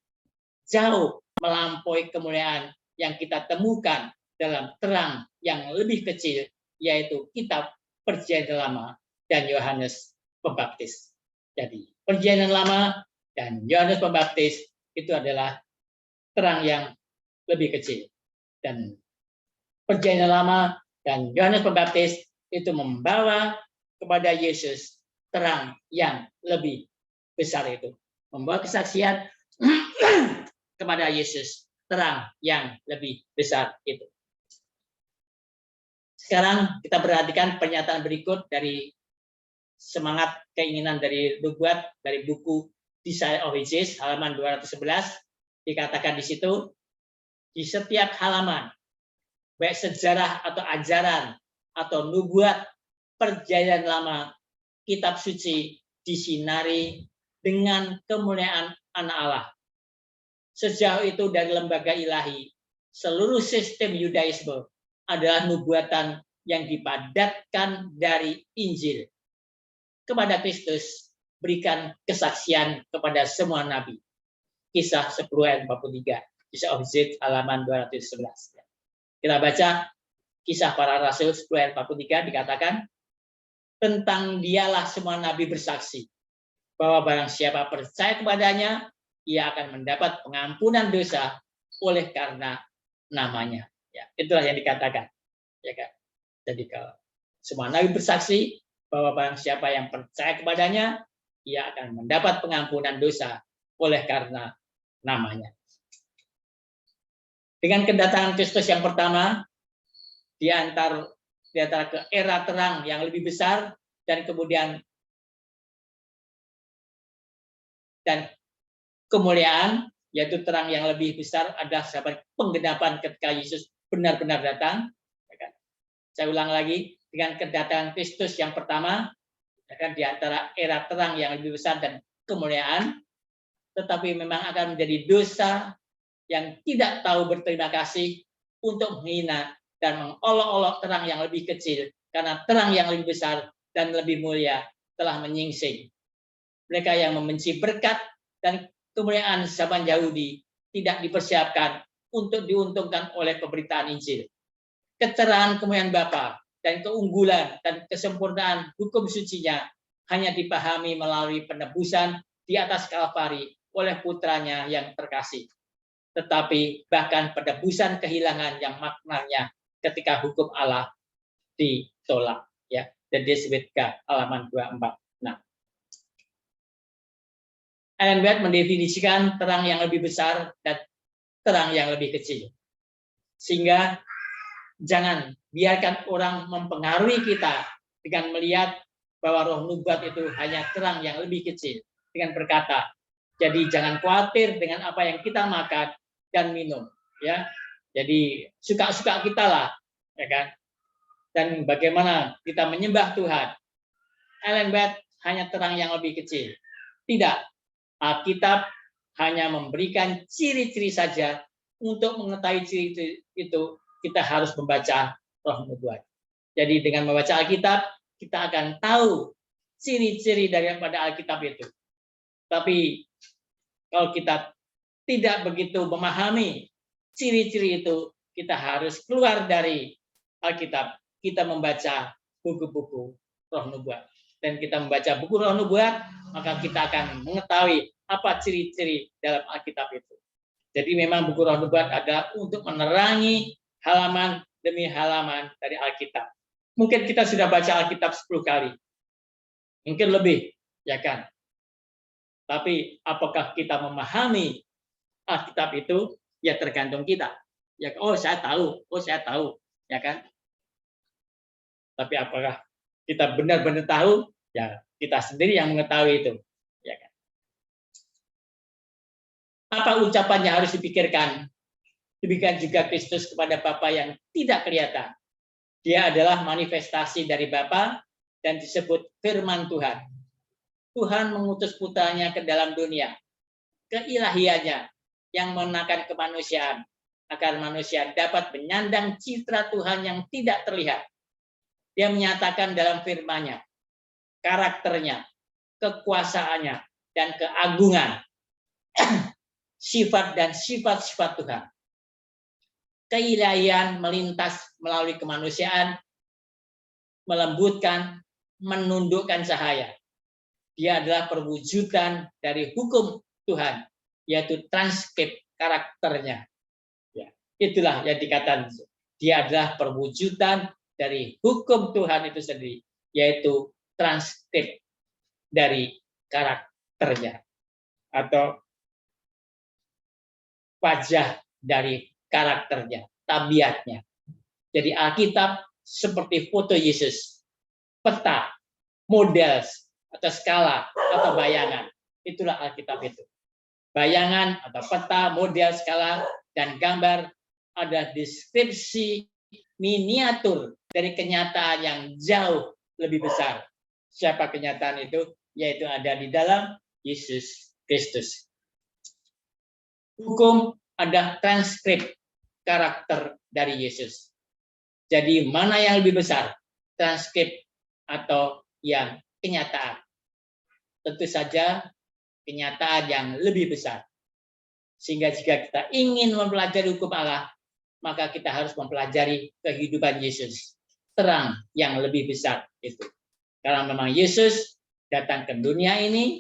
jauh melampaui kemuliaan yang kita temukan dalam terang yang lebih kecil, yaitu kitab Perjanjian Lama dan Yohanes Pembaptis. Jadi Perjanjian Lama dan Yohanes Pembaptis itu adalah terang yang lebih kecil, dan Perjanjian Lama dan Yohanes Pembaptis itu membawa kepada Yesus terang yang lebih besar, itu membawa kesaksian kepada Yesus terang yang lebih besar itu. Sekarang kita perhatikan pernyataan berikut dari semangat keinginan dari nubuat dari buku Desire of Ages halaman 211. Dikatakan di situ, di setiap halaman, baik sejarah atau ajaran atau nubuat Perjanjian Lama, kitab suci disinari dengan kemuliaan anak Allah. Sejauh itu dari lembaga ilahi, seluruh sistem Yudaisme adalah nubuatan yang dipadatkan dari Injil. Kepada Kristus berikan kesaksian kepada semua nabi. Kisah 10 ayat 43. Kisah Objek halaman 211. Kita baca Kisah Para Rasul 10 ayat 43 dikatakan, tentang dialah semua nabi bersaksi bahwa barang siapa percaya kepadanya, ia akan mendapat pengampunan dosa oleh karena namanya. Ya, itulah yang dikatakan. Ya kan? Jadi kalau semua nabi bersaksi bahwa barang siapa yang percaya kepadanya, ia akan mendapat pengampunan dosa oleh karena namanya. Dengan kedatangan Kristus yang pertama, di antara ke era terang yang lebih besar, dan kemudian dan kemuliaan, yaitu terang yang lebih besar adalah sahabat penggenapan ketika Yesus benar-benar datang. Saya ulang lagi, dengan kedatangan Kristus yang pertama, di antara era terang yang lebih besar dan kemuliaan, tetapi memang akan menjadi dosa yang tidak tahu berterima kasih untuk menghina dan mengolok-olok terang yang lebih kecil, karena terang yang lebih besar dan lebih mulia telah menyingsing. Mereka yang membenci berkat dan kemuliaan zaman Yahudi tidak dipersiapkan untuk diuntungkan oleh pemberitaan Injil. Kecerahan kemuliaan Bapa dan keunggulan dan kesempurnaan hukum sucinya hanya dipahami melalui penebusan di atas Kalvari oleh putranya yang terkasih. Tetapi bahkan penebusan kehilangan yang maknanya ketika hukum Allah ditolak. Ya, dan disebutkan halaman 24. Nah, Ellen White mendefinisikan terang yang lebih besar dan terang yang lebih kecil. Sehingga jangan biarkan orang mempengaruhi kita dengan melihat bahwa roh nubuat itu hanya terang yang lebih kecil, dengan berkata, jadi jangan khawatir dengan apa yang kita makan dan minum, ya. Jadi suka-suka kita lah, ya kan? Dan bagaimana kita menyembah Tuhan. Ellen White hanya terang yang lebih kecil. Tidak, Alkitab hanya memberikan ciri-ciri saja. Untuk mengetahui ciri itu, kita harus membaca roh nubuat. Jadi dengan membaca Alkitab, kita akan tahu ciri-ciri daripada Alkitab itu. Tapi kalau kita tidak begitu memahami ciri-ciri itu, kita harus keluar dari Alkitab. Kita membaca buku-buku roh nubuat. Dan kita membaca buku roh nubuat, maka kita akan mengetahui apa ciri-ciri dalam Alkitab itu. Jadi memang buku roh nubuat ada untuk menerangi halaman demi halaman dari Alkitab. Mungkin kita sudah baca Alkitab 10 kali. Mungkin lebih, ya kan? Tapi apakah kita memahami Alkitab itu? Ya tergantung kita. Ya, oh saya tahu, ya kan? Tapi apakah kita benar-benar tahu? Ya kita sendiri yang mengetahui itu, ya kan? Apa ucapannya harus dipikirkan? Demikian juga Kristus kepada Bapa yang tidak kelihatan. Dia adalah manifestasi dari Bapa dan disebut firman Tuhan. Tuhan mengutus putranya ke dalam dunia, keilahiannya yang menakan kemanusiaan, agar manusia dapat menyandang citra Tuhan yang tidak terlihat. Dia menyatakan dalam firman-Nya, karakternya, kekuasaannya, dan keagungan, sifat dan sifat-sifat Tuhan. Keilahian melintas melalui kemanusiaan, melembutkan, menundukkan cahaya. Dia adalah perwujudan dari hukum Tuhan, yaitu transkrip karakternya. Ya, itulah yang dikatakan. Dia adalah perwujudan dari hukum Tuhan itu sendiri, yaitu transkrip dari karakternya atau wajah dari karakternya, tabiatnya. Jadi Alkitab seperti foto Yesus, peta, model, atau skala, atau bayangan. Itulah Alkitab itu. Bayangan atau peta, model, skala, dan gambar ada deskripsi miniatur dari kenyataan yang jauh lebih besar. Siapa kenyataan itu? Yaitu ada di dalam Yesus Kristus. Hukum ada transkrip karakter dari Yesus. Jadi mana yang lebih besar? Transkrip atau yang kenyataan? Tentu saja kenyataan yang lebih besar. Sehingga jika kita ingin mempelajari hukum Allah, maka kita harus mempelajari kehidupan Yesus. Terang yang lebih besar itu. Karena memang Yesus datang ke dunia ini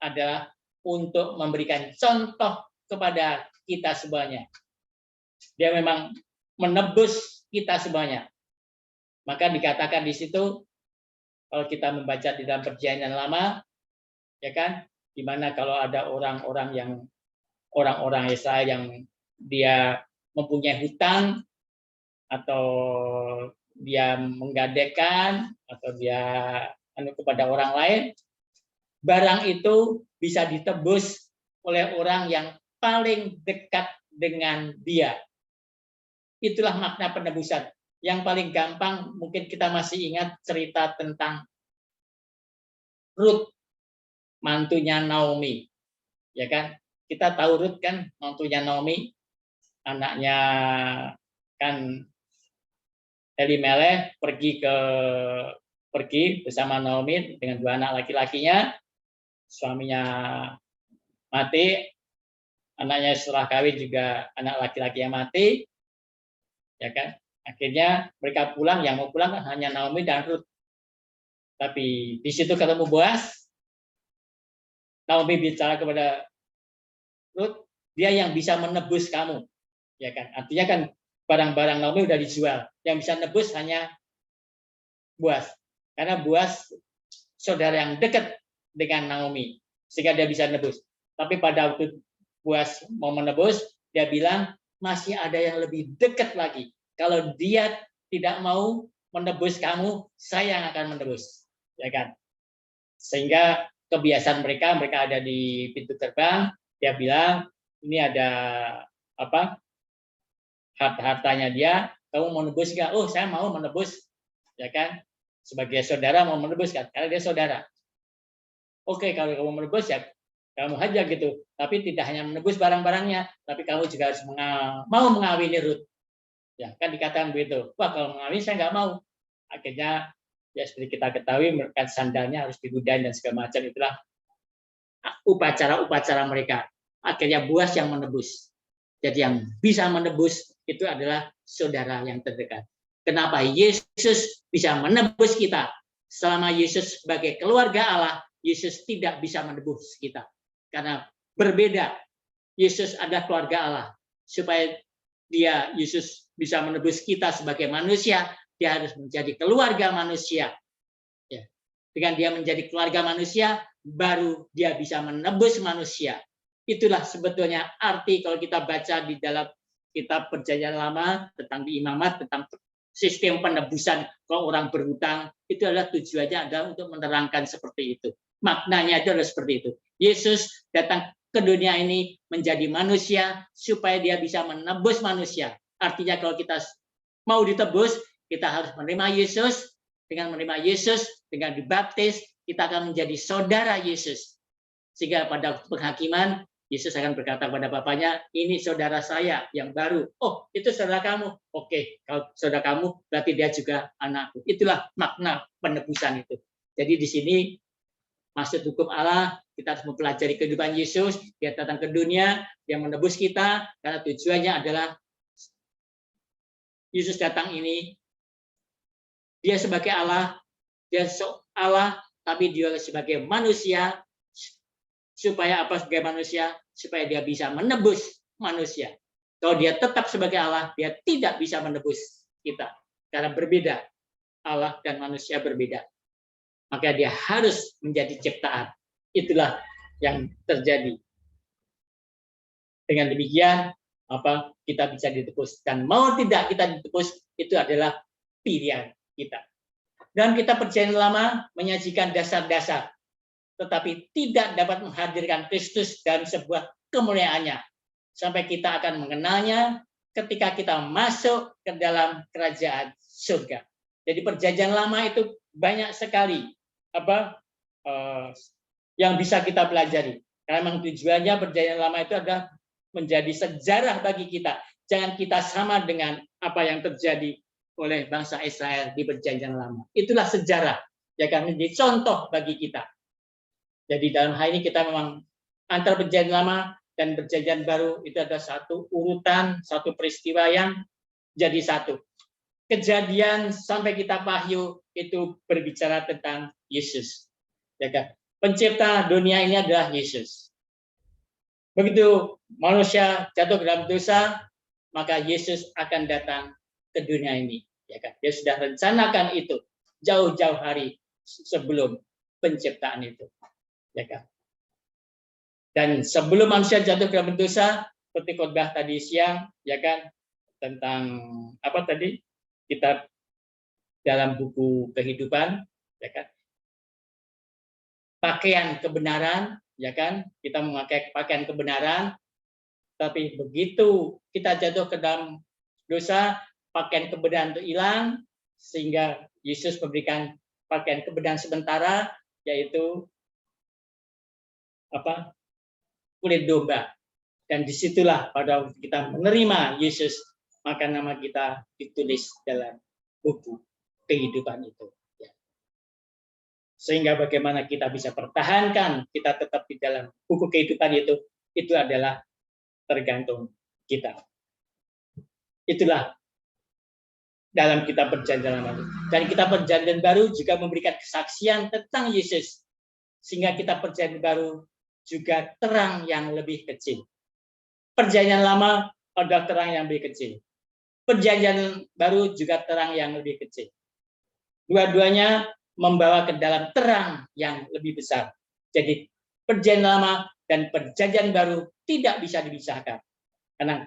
adalah untuk memberikan contoh kepada kita semuanya. Dia memang menebus kita semuanya. Maka dikatakan di situ, kalau kita membaca di dalam Perjanjian Lama, ya kan, di mana kalau ada orang-orang Israel yang dia mempunyai hutang atau dia menggadekan atau dia kepada orang lain, barang itu bisa ditebus oleh orang yang paling dekat dengan dia. Itulah makna penebusan. Yang paling gampang mungkin kita masih ingat cerita tentang Ruth, mantunya Naomi. Ya kan? Kita tahu Ruth kan, mantunya Naomi, anaknya kan Elimelech pergi bersama Naomi dengan 2 anak laki-lakinya. Suaminya mati, anaknya setelah kawin juga anak laki-laki yang mati. Ya kan? Akhirnya mereka pulang, yang mau pulang kan hanya Naomi dan Ruth. Tapi di situ ketemu Boaz. Naomi bicara kepada Ruth, dia yang bisa menebus kamu. Ya kan? Artinya kan barang-barang Naomi udah dijual. Yang bisa nebus hanya Boaz. Karena Boaz saudara yang dekat dengan Naomi, sehingga dia bisa nebus. Tapi pada waktu Boaz mau menebus, dia bilang masih ada yang lebih dekat lagi. Kalau dia tidak mau menebus kamu, saya yang akan menebus, ya kan? Sehingga kebiasaan mereka ada di pintu gerbang, dia bilang ini ada apa? Hartanya dia, kamu mau menebus nggak? Oh, saya mau menebus, ya kan? Sebagai saudara mau menebus kan? Karena dia saudara. Oke, kalau kamu menebus ya kamu aja gitu. Tapi tidak hanya menebus barang-barangnya, tapi kamu juga harus mau mengawini Ruth. Ya, kan dikatakan begitu. Wah, kalau mengawini saya nggak mau. Akhirnya ya seperti kita ketahui, mereka sandalnya harus digudain dan segala macam. Itulah upacara-upacara mereka. Akhirnya Boaz yang menebus. Jadi yang bisa menebus itu adalah saudara yang terdekat. Kenapa Yesus bisa menebus kita? Selama Yesus sebagai keluarga Allah, Yesus tidak bisa menebus kita. Karena berbeda. Yesus adalah keluarga Allah. Supaya Yesus bisa menebus kita sebagai manusia, dia harus menjadi keluarga manusia. Ya. Dengan dia menjadi keluarga manusia, baru dia bisa menebus manusia. Itulah sebetulnya arti kalau kita baca di dalam kitab Perjanjian Lama tentang di imamat, tentang sistem penebusan kalau orang berhutang, itu adalah tujuannya adalah untuk menerangkan seperti itu. Maknanya itu adalah seperti itu. Yesus datang ke dunia ini menjadi manusia supaya dia bisa menebus manusia. Artinya kalau kita mau ditebus, kita harus menerima Yesus. Dengan menerima Yesus, dengan dibaptis, kita akan menjadi saudara Yesus. Sehingga pada penghakiman, Yesus akan berkata kepada Bapaknya, ini saudara saya yang baru. Oh, itu saudara kamu. Oke, kalau saudara kamu, berarti dia juga anakku. Itulah makna penebusan itu. Jadi di sini maksud hukum Allah, kita harus mempelajari kehidupan Yesus, dia datang ke dunia, dia menebus kita, karena tujuannya adalah Yesus datang ini, dia sebagai Allah, dia Allah, tapi dia sebagai manusia, supaya apa sebagai manusia? Supaya dia bisa menebus manusia. Kalau dia tetap sebagai Allah, dia tidak bisa menebus kita. Karena berbeda, Allah dan manusia berbeda. Maka dia harus menjadi ciptaan. Itulah yang terjadi. Dengan demikian, kita bisa ditebus. Dan mau tidak kita ditebus, itu adalah pilihan kita. Dan kita Perjanjian Lama menyajikan dasar-dasar, tetapi tidak dapat menghadirkan Kristus dalam sebuah kemuliaannya. Sampai kita akan mengenalnya ketika kita masuk ke dalam kerajaan surga. Jadi Perjanjian Lama itu banyak sekali yang bisa kita pelajari. Karena memang tujuannya perjanjian lama itu adalah menjadi sejarah bagi kita. Jangan kita sama dengan apa yang terjadi oleh bangsa Israel di perjanjian lama. Itulah sejarah, ya kan, menjadi contoh bagi kita. Jadi dalam hal ini kita memang antara perjanjian lama dan perjanjian baru itu ada satu urutan, satu peristiwa yang jadi satu. Kejadian sampai kitab Wahyu itu berbicara tentang Yesus. Ya kan? Pencipta dunia ini adalah Yesus. Begitu manusia jatuh ke dalam dosa, maka Yesus akan datang ke dunia ini. Ya kan? Dia sudah rencanakan itu jauh-jauh hari sebelum penciptaan itu. Ya kan? Dan sebelum manusia jatuh ke dalam dosa, seperti khotbah tadi siang, ya kan, tentang apa tadi, kitab dalam buku kehidupan, ya kan, pakaian kebenaran, ya kan, kita memakai pakaian kebenaran, tapi begitu kita jatuh ke dalam dosa, pakaian kebenaran itu hilang, sehingga Yesus memberikan pakaian kebenaran sementara, yaitu apa? Kulit domba. Dan disitulah pada waktu kita menerima Yesus, maka nama kita ditulis dalam buku kehidupan itu. Sehingga bagaimana kita bisa pertahankan, kita tetap di dalam buku kehidupan itu adalah tergantung kita. Itulah dalam kitab perjanjian lama. Dan kitab perjanjian baru juga memberikan kesaksian tentang Yesus. Sehingga kitab perjanjian baru juga terang yang lebih kecil. Perjanjian lama adalah terang yang lebih kecil. Perjanjian baru juga terang yang lebih kecil. Dua-duanya membawa ke dalam terang yang lebih besar. Jadi perjanjian lama dan perjanjian baru tidak bisa dipisahkan. Karena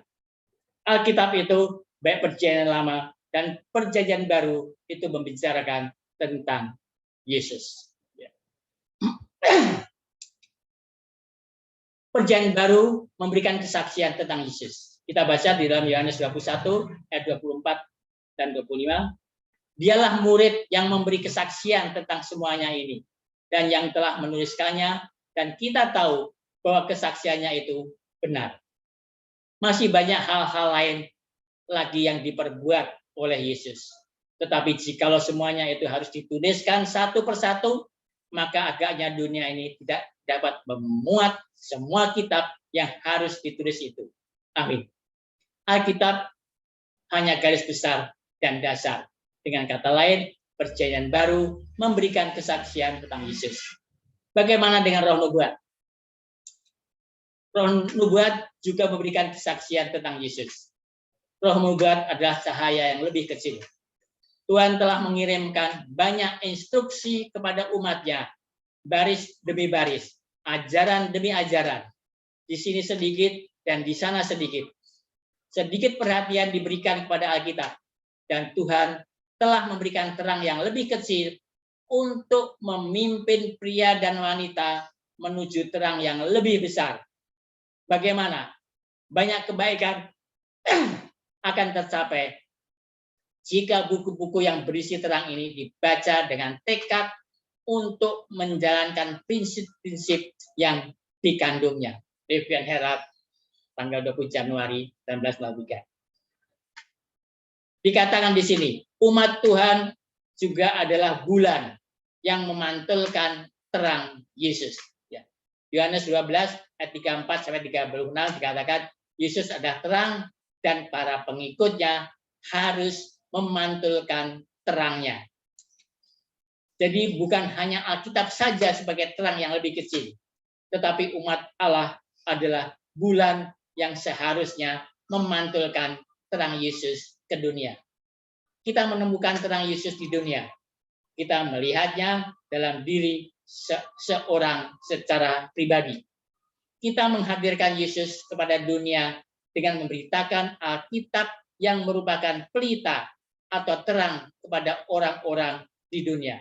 Alkitab itu baik perjanjian lama dan perjanjian baru itu membicarakan tentang Yesus. Perjanjian baru memberikan kesaksian tentang Yesus. Kita baca di dalam Yohanes 21 ayat 24 dan 25. Dialah murid yang memberi kesaksian tentang semuanya ini dan yang telah menuliskannya, dan kita tahu bahwa kesaksiannya itu benar. Masih banyak hal-hal lain lagi yang diperbuat oleh Yesus. Tetapi jikalau semuanya itu harus dituliskan satu persatu, maka agaknya dunia ini tidak dapat memuat semua kitab yang harus ditulis itu. Amin. Alkitab hanya garis besar dan dasar. Dengan kata lain, perjanjian baru memberikan kesaksian tentang Yesus. Bagaimana dengan roh nubuat? Roh nubuat juga memberikan kesaksian tentang Yesus. Roh nubuat adalah cahaya yang lebih kecil. Tuhan telah mengirimkan banyak instruksi kepada umatnya, baris demi baris, ajaran demi ajaran. Di sini sedikit dan di sana sedikit. Sedikit perhatian diberikan kepada Alkitab, dan Tuhan telah memberikan terang yang lebih kecil untuk memimpin pria dan wanita menuju terang yang lebih besar. Bagaimana? Banyak kebaikan akan tercapai jika buku-buku yang berisi terang ini dibaca dengan tekad untuk menjalankan prinsip-prinsip yang dikandungnya. Devian Herald, tanggal 20 Januari 1993. Dikatakan di sini, umat Tuhan juga adalah bulan yang memantulkan terang Yesus. Yohanes 12 ayat 34 sampai 36 dikatakan Yesus adalah terang dan para pengikutnya harus memantulkan terangnya. Jadi bukan hanya Alkitab saja sebagai terang yang lebih kecil, tetapi umat Allah adalah bulan yang seharusnya memantulkan terang Yesus ke dunia. Kita menemukan terang Yesus di dunia. Kita melihatnya dalam diri seorang secara pribadi. Kita menghadirkan Yesus kepada dunia dengan memberitakan Alkitab yang merupakan pelita atau terang kepada orang-orang di dunia.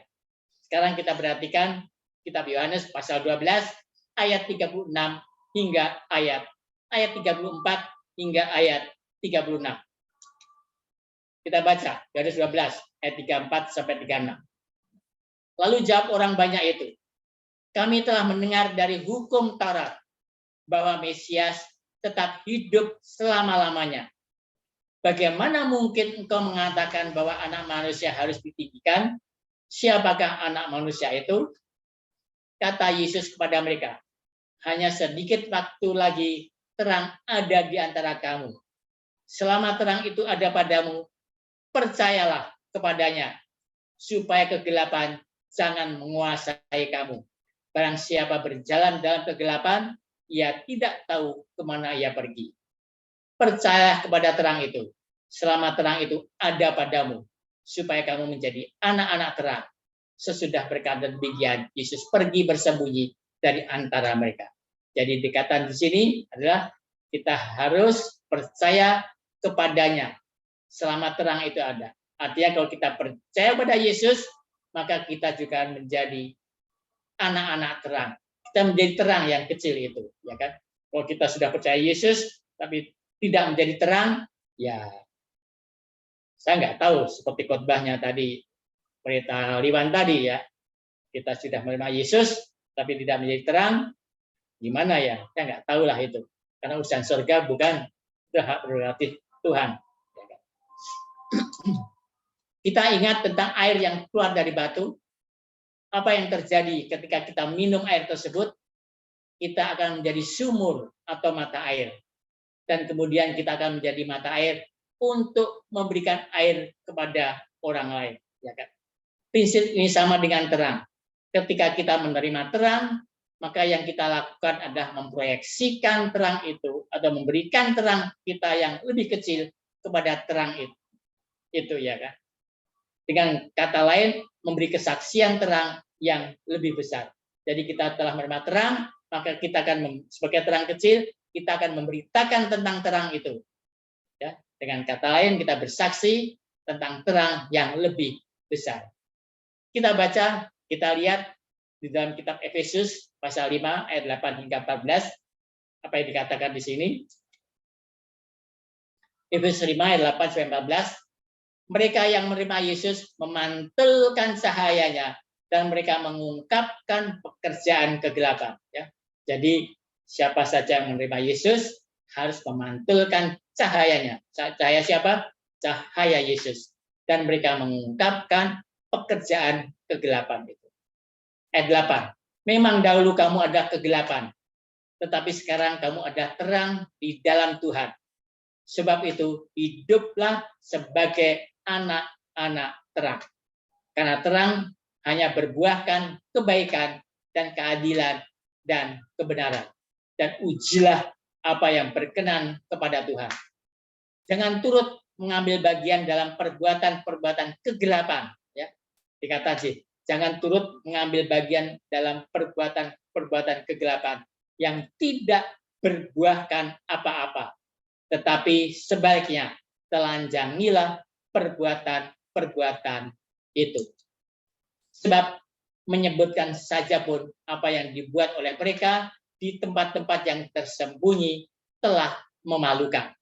Sekarang kita perhatikan kitab Yohanes pasal 12 ayat 36 hingga ayat 34 hingga ayat 36. Kita baca Yohanes 12 ayat 34 sampai 36. Lalu jawab orang banyak itu, Kami telah mendengar dari hukum Taurat bahwa Mesias tetap hidup selama-lamanya. Bagaimana mungkin engkau mengatakan bahwa anak manusia harus ditinggikan? Siapakah anak manusia itu? Kata Yesus kepada mereka, hanya sedikit waktu lagi terang ada di antara kamu. Selama terang itu ada padamu, percayalah kepadanya, supaya kegelapan jangan menguasai kamu. Barang siapa berjalan dalam kegelapan, ia tidak tahu kemana ia pergi. Percayalah kepada terang itu, selama terang itu ada padamu, supaya kamu menjadi anak-anak terang. Sesudah berkata demikian, Yesus pergi bersembunyi dari antara mereka. Jadi dikatakan di sini adalah kita harus percaya kepadanya selama terang itu ada. Artinya kalau kita percaya pada Yesus, maka kita juga menjadi anak-anak terang. Kita menjadi terang yang kecil itu, ya kan? Kalau kita sudah percaya Yesus, tapi tidak menjadi terang, ya saya nggak tahu seperti khotbahnya tadi, Pendeta Liwan tadi ya, kita sudah menerima Yesus, tapi tidak menjadi terang, gimana ya? Saya nggak tahu lah itu, karena urusan surga bukan hak prerogatif Tuhan. Kita ingat tentang air yang keluar dari batu. Apa yang terjadi ketika kita minum air tersebut? Kita akan menjadi sumur atau mata air. Dan kemudian kita akan menjadi mata air untuk memberikan air kepada orang lain. Ya kan? Prinsip ini sama dengan terang. Ketika kita menerima terang, maka yang kita lakukan adalah memproyeksikan terang itu atau memberikan terang kita yang lebih kecil kepada terang itu. Itu ya kan. Dengan kata lain, memberi kesaksian terang yang lebih besar. Jadi kita telah menerima terang, maka kita akan sebagai terang kecil, kita akan memberitakan tentang terang itu. Ya, dengan kata lain, kita bersaksi tentang terang yang lebih besar. Kita baca, kita lihat di dalam kitab Efesus pasal 5 ayat 8 hingga 14, apa yang dikatakan di sini. Efesus 5 ayat 8 sampai 14. Mereka yang menerima Yesus memantulkan cahayanya dan mereka mengungkapkan pekerjaan kegelapan. Ya. Jadi siapa saja yang menerima Yesus harus memantulkan cahayanya. Cahaya siapa? Cahaya Yesus. Dan mereka mengungkapkan pekerjaan kegelapan itu. Ayat 8. Memang dahulu kamu ada kegelapan, tetapi sekarang kamu ada terang di dalam Tuhan. Sebab itu hiduplah sebagai anak-anak terang. Karena terang hanya berbuahkan kebaikan dan keadilan dan kebenaran. Dan ujilah apa yang berkenan kepada Tuhan. Jangan turut mengambil bagian dalam perbuatan-perbuatan kegelapan. Ya. Dikata sih, jangan turut mengambil bagian dalam perbuatan-perbuatan kegelapan yang tidak berbuahkan apa-apa. Tetapi sebaliknya, telanjangilah perbuatan-perbuatan itu. Sebab menyebutkan saja pun apa yang dibuat oleh mereka di tempat-tempat yang tersembunyi telah memalukan.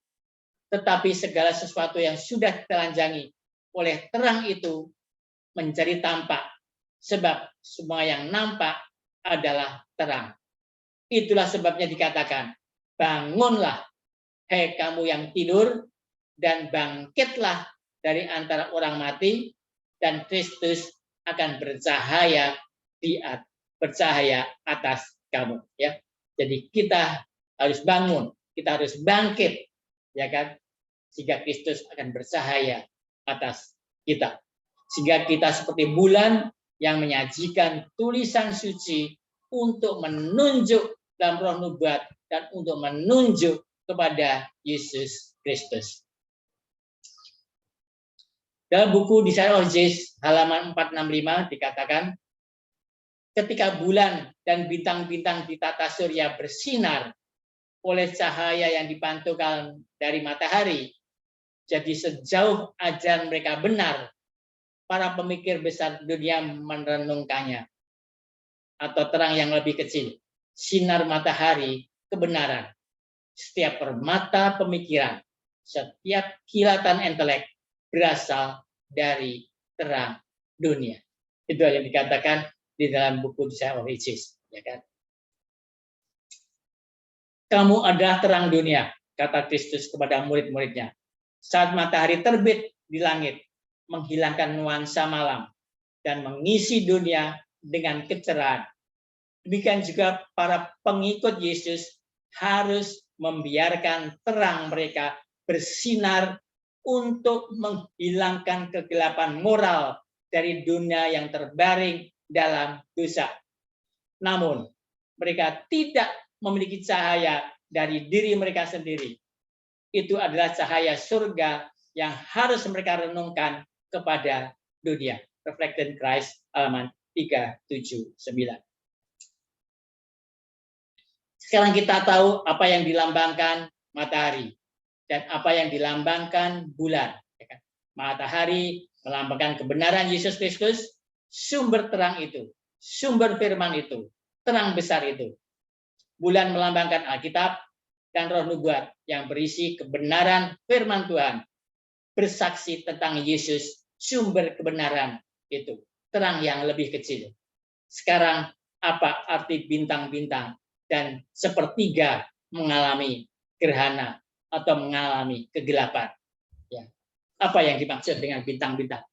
Tetapi segala sesuatu yang sudah telanjangi oleh terang itu menjadi tampak. Sebab semua yang nampak adalah terang. Itulah sebabnya dikatakan, bangunlah, hei kamu yang tidur, dan bangkitlah dari antara orang mati, dan Kristus akan bercahaya bercahaya atas kamu. Ya, jadi kita harus bangun, kita harus bangkit, ya kan? Sehingga Kristus akan bercahaya atas kita. Sehingga kita seperti bulan yang menyajikan tulisan suci untuk menunjuk dalam roh nubuat dan untuk menunjuk kepada Yesus Kristus. Dalam buku Desire of Jesus halaman 465 dikatakan, ketika bulan dan bintang-bintang di tata surya bersinar oleh cahaya yang dipantulkan dari matahari, jadi sejauh ajaran mereka benar, para pemikir besar dunia merenungkannya. Atau terang yang lebih kecil, sinar matahari kebenaran. Setiap permata pemikiran, setiap kilatan intelek berasal dari terang dunia. Itu yang dikatakan di dalam buku Desire of Ages. ya kan? Kamu adalah terang dunia, kata Kristus kepada murid-muridnya. Saat matahari terbit di langit, menghilangkan nuansa malam dan mengisi dunia dengan kecerahan. Demikian juga para pengikut Yesus harus membiarkan terang mereka bersinar untuk menghilangkan kegelapan moral dari dunia yang terbaring dalam dosa. Namun, mereka tidak memiliki cahaya dari diri mereka sendiri. Itu adalah cahaya surga yang harus mereka renungkan kepada dunia. Reflected Christ, halaman 379. Sekarang kita tahu apa yang dilambangkan matahari dan apa yang dilambangkan bulan. Matahari melambangkan kebenaran Yesus Kristus, sumber terang itu, sumber firman itu, terang besar itu. Bulan melambangkan Alkitab dan roh nubuat yang berisi kebenaran firman Tuhan, bersaksi tentang Yesus, sumber kebenaran itu, terang yang lebih kecil. Sekarang apa arti bintang-bintang dan sepertiga mengalami gerhana atau mengalami kegelapan? Ya. Apa yang dimaksud dengan bintang-bintang?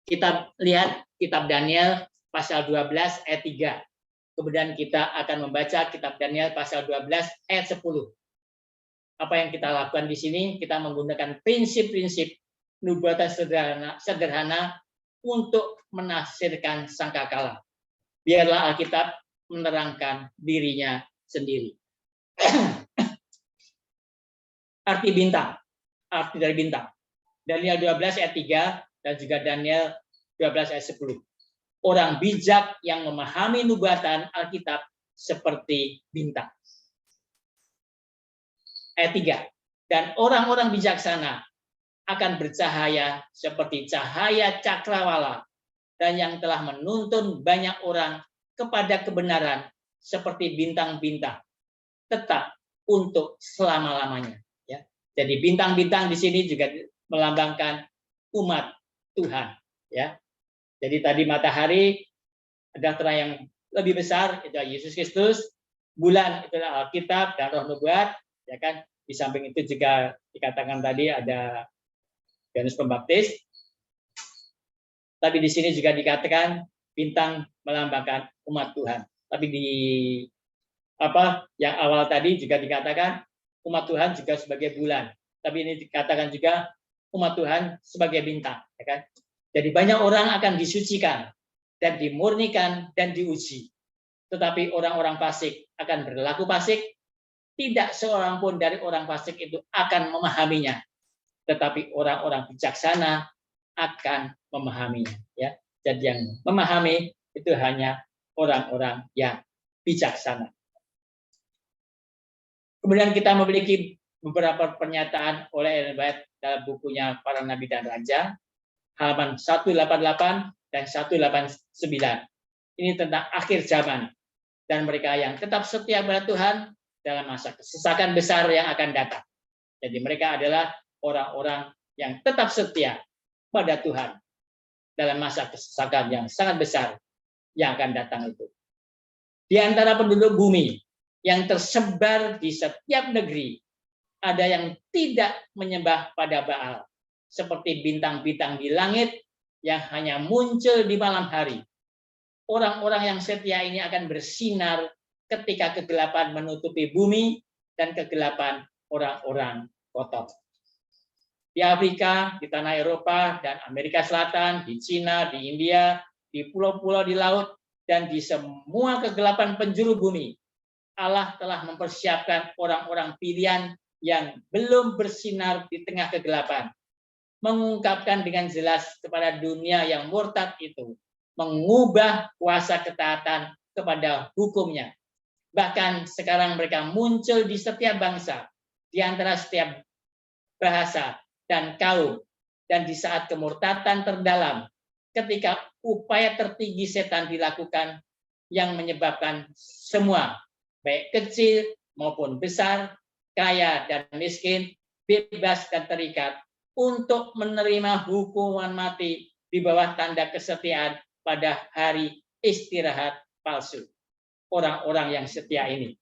Kita lihat kitab Daniel pasal 12 ayat 3. Kemudian kita akan membaca kitab Daniel pasal 12 ayat 10. Apa yang kita lakukan di sini? Kita menggunakan prinsip-prinsip nubuatan sederhana untuk menafsirkan sangkakala. Biarlah Alkitab menerangkan dirinya sendiri. Arti bintang, arti dari bintang. Daniel 12 ayat 3 dan juga Daniel 12 ayat 10. Orang bijak yang memahami nubuatan Alkitab seperti bintang. Ayat 3. Dan orang-orang bijaksana akan bercahaya seperti cahaya cakrawala dan yang telah menuntun banyak orang kepada kebenaran seperti bintang-bintang tetap untuk selama-lamanya. Ya. Jadi bintang-bintang di sini juga melambangkan umat Tuhan. Ya. Jadi tadi matahari ada terang yang lebih besar, itu Yesus Kristus. Bulan itu Alkitab dan roh nubuat, ya kan? Di samping itu juga dikatakan tadi ada Yohanes Pembaptis. Tapi di sini juga dikatakan bintang melambangkan umat Tuhan. Tapi di yang awal tadi juga dikatakan umat Tuhan juga sebagai bulan. Tapi ini dikatakan juga umat Tuhan sebagai bintang, ya kan? Jadi banyak orang akan disucikan dan dimurnikan dan diuji. Tetapi orang-orang fasik akan berlaku fasik. Tidak seorang pun dari orang fasik itu akan memahaminya. Tetapi orang-orang bijaksana akan memahaminya. Ya. Jadi yang memahami itu hanya orang-orang yang bijaksana. Kemudian kita memiliki beberapa pernyataan oleh Ellen White dalam bukunya Para Nabi dan Raja. Halaman 188 dan 189. Ini tentang akhir zaman dan mereka yang tetap setia pada Tuhan dalam masa kesesakan besar yang akan datang. Jadi mereka adalah orang-orang yang tetap setia pada Tuhan dalam masa kesesakan yang sangat besar yang akan datang itu. Di antara penduduk bumi yang tersebar di setiap negeri, ada yang tidak menyembah pada Baal, seperti bintang-bintang di langit yang hanya muncul di malam hari. Orang-orang yang setia ini akan bersinar ketika kegelapan menutupi bumi dan kegelapan orang-orang kotor. Di Afrika, di tanah Eropa dan Amerika Selatan, di Cina, di India, di pulau-pulau di laut, dan di semua kegelapan penjuru bumi, Allah telah mempersiapkan orang-orang pilihan yang belum bersinar di tengah kegelapan, mengungkapkan dengan jelas kepada dunia yang murtad itu, mengubah kuasa ketaatan kepada hukumnya. Bahkan sekarang mereka muncul di setiap bangsa, di antara setiap bahasa dan kaum, dan di saat kemurtatan terdalam, ketika upaya tertinggi setan dilakukan yang menyebabkan semua, baik kecil maupun besar, kaya dan miskin, bebas dan terikat, untuk menerima hukuman mati di bawah tanda kesetiaan pada hari istirahat palsu. orang-orang yang setia ini,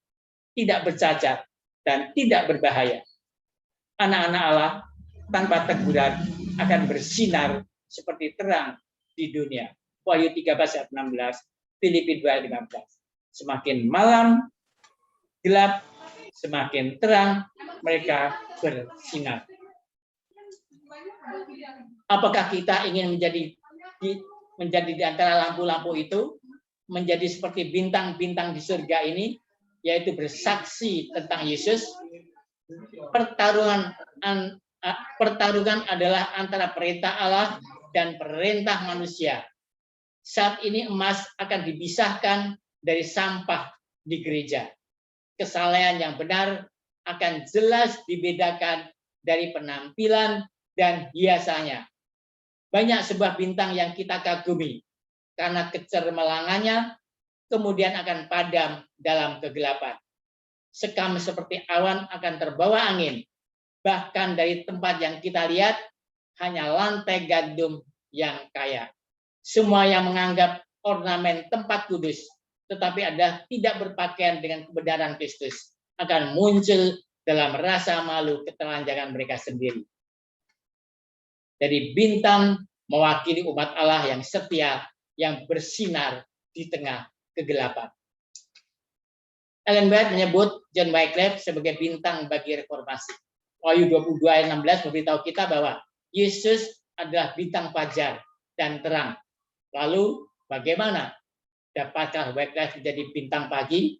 tidak bercacat dan tidak berbahaya. Anak-anak Allah tanpa teguran akan bersinar seperti terang di dunia. Wahyu 13 ayat 16, Filipi 2 ayat 15. Semakin malam gelap, semakin terang mereka bersinar. Apakah kita ingin menjadi di antara lampu-lampu itu, menjadi seperti bintang-bintang di surga ini, yaitu bersaksi tentang Yesus? Pertarungan adalah antara perintah Allah dan perintah manusia. Saat ini emas akan dipisahkan dari sampah di gereja. Kesalehan yang benar akan jelas dibedakan dari penampilan dan hiasannya. Banyak sebuah bintang yang kita kagumi karena kecermelangannya kemudian akan padam dalam kegelapan. Sekam seperti awan akan terbawa angin. Bahkan dari tempat yang kita lihat hanya lantai gandum yang kaya. Semua yang menganggap ornamen tempat kudus tetapi ada tidak berpakaian dengan kebenaran Kristus akan muncul dalam rasa malu ketelanjangan mereka sendiri. Jadi bintang mewakili umat Allah yang setia, yang bersinar di tengah kegelapan. Ellen White menyebut John Wycliffe sebagai bintang bagi reformasi. Wahyu 22 ayat 16 memberitahu kita bahwa Yesus adalah bintang fajar dan terang. Lalu bagaimana dapatkah Wycliffe menjadi bintang pagi?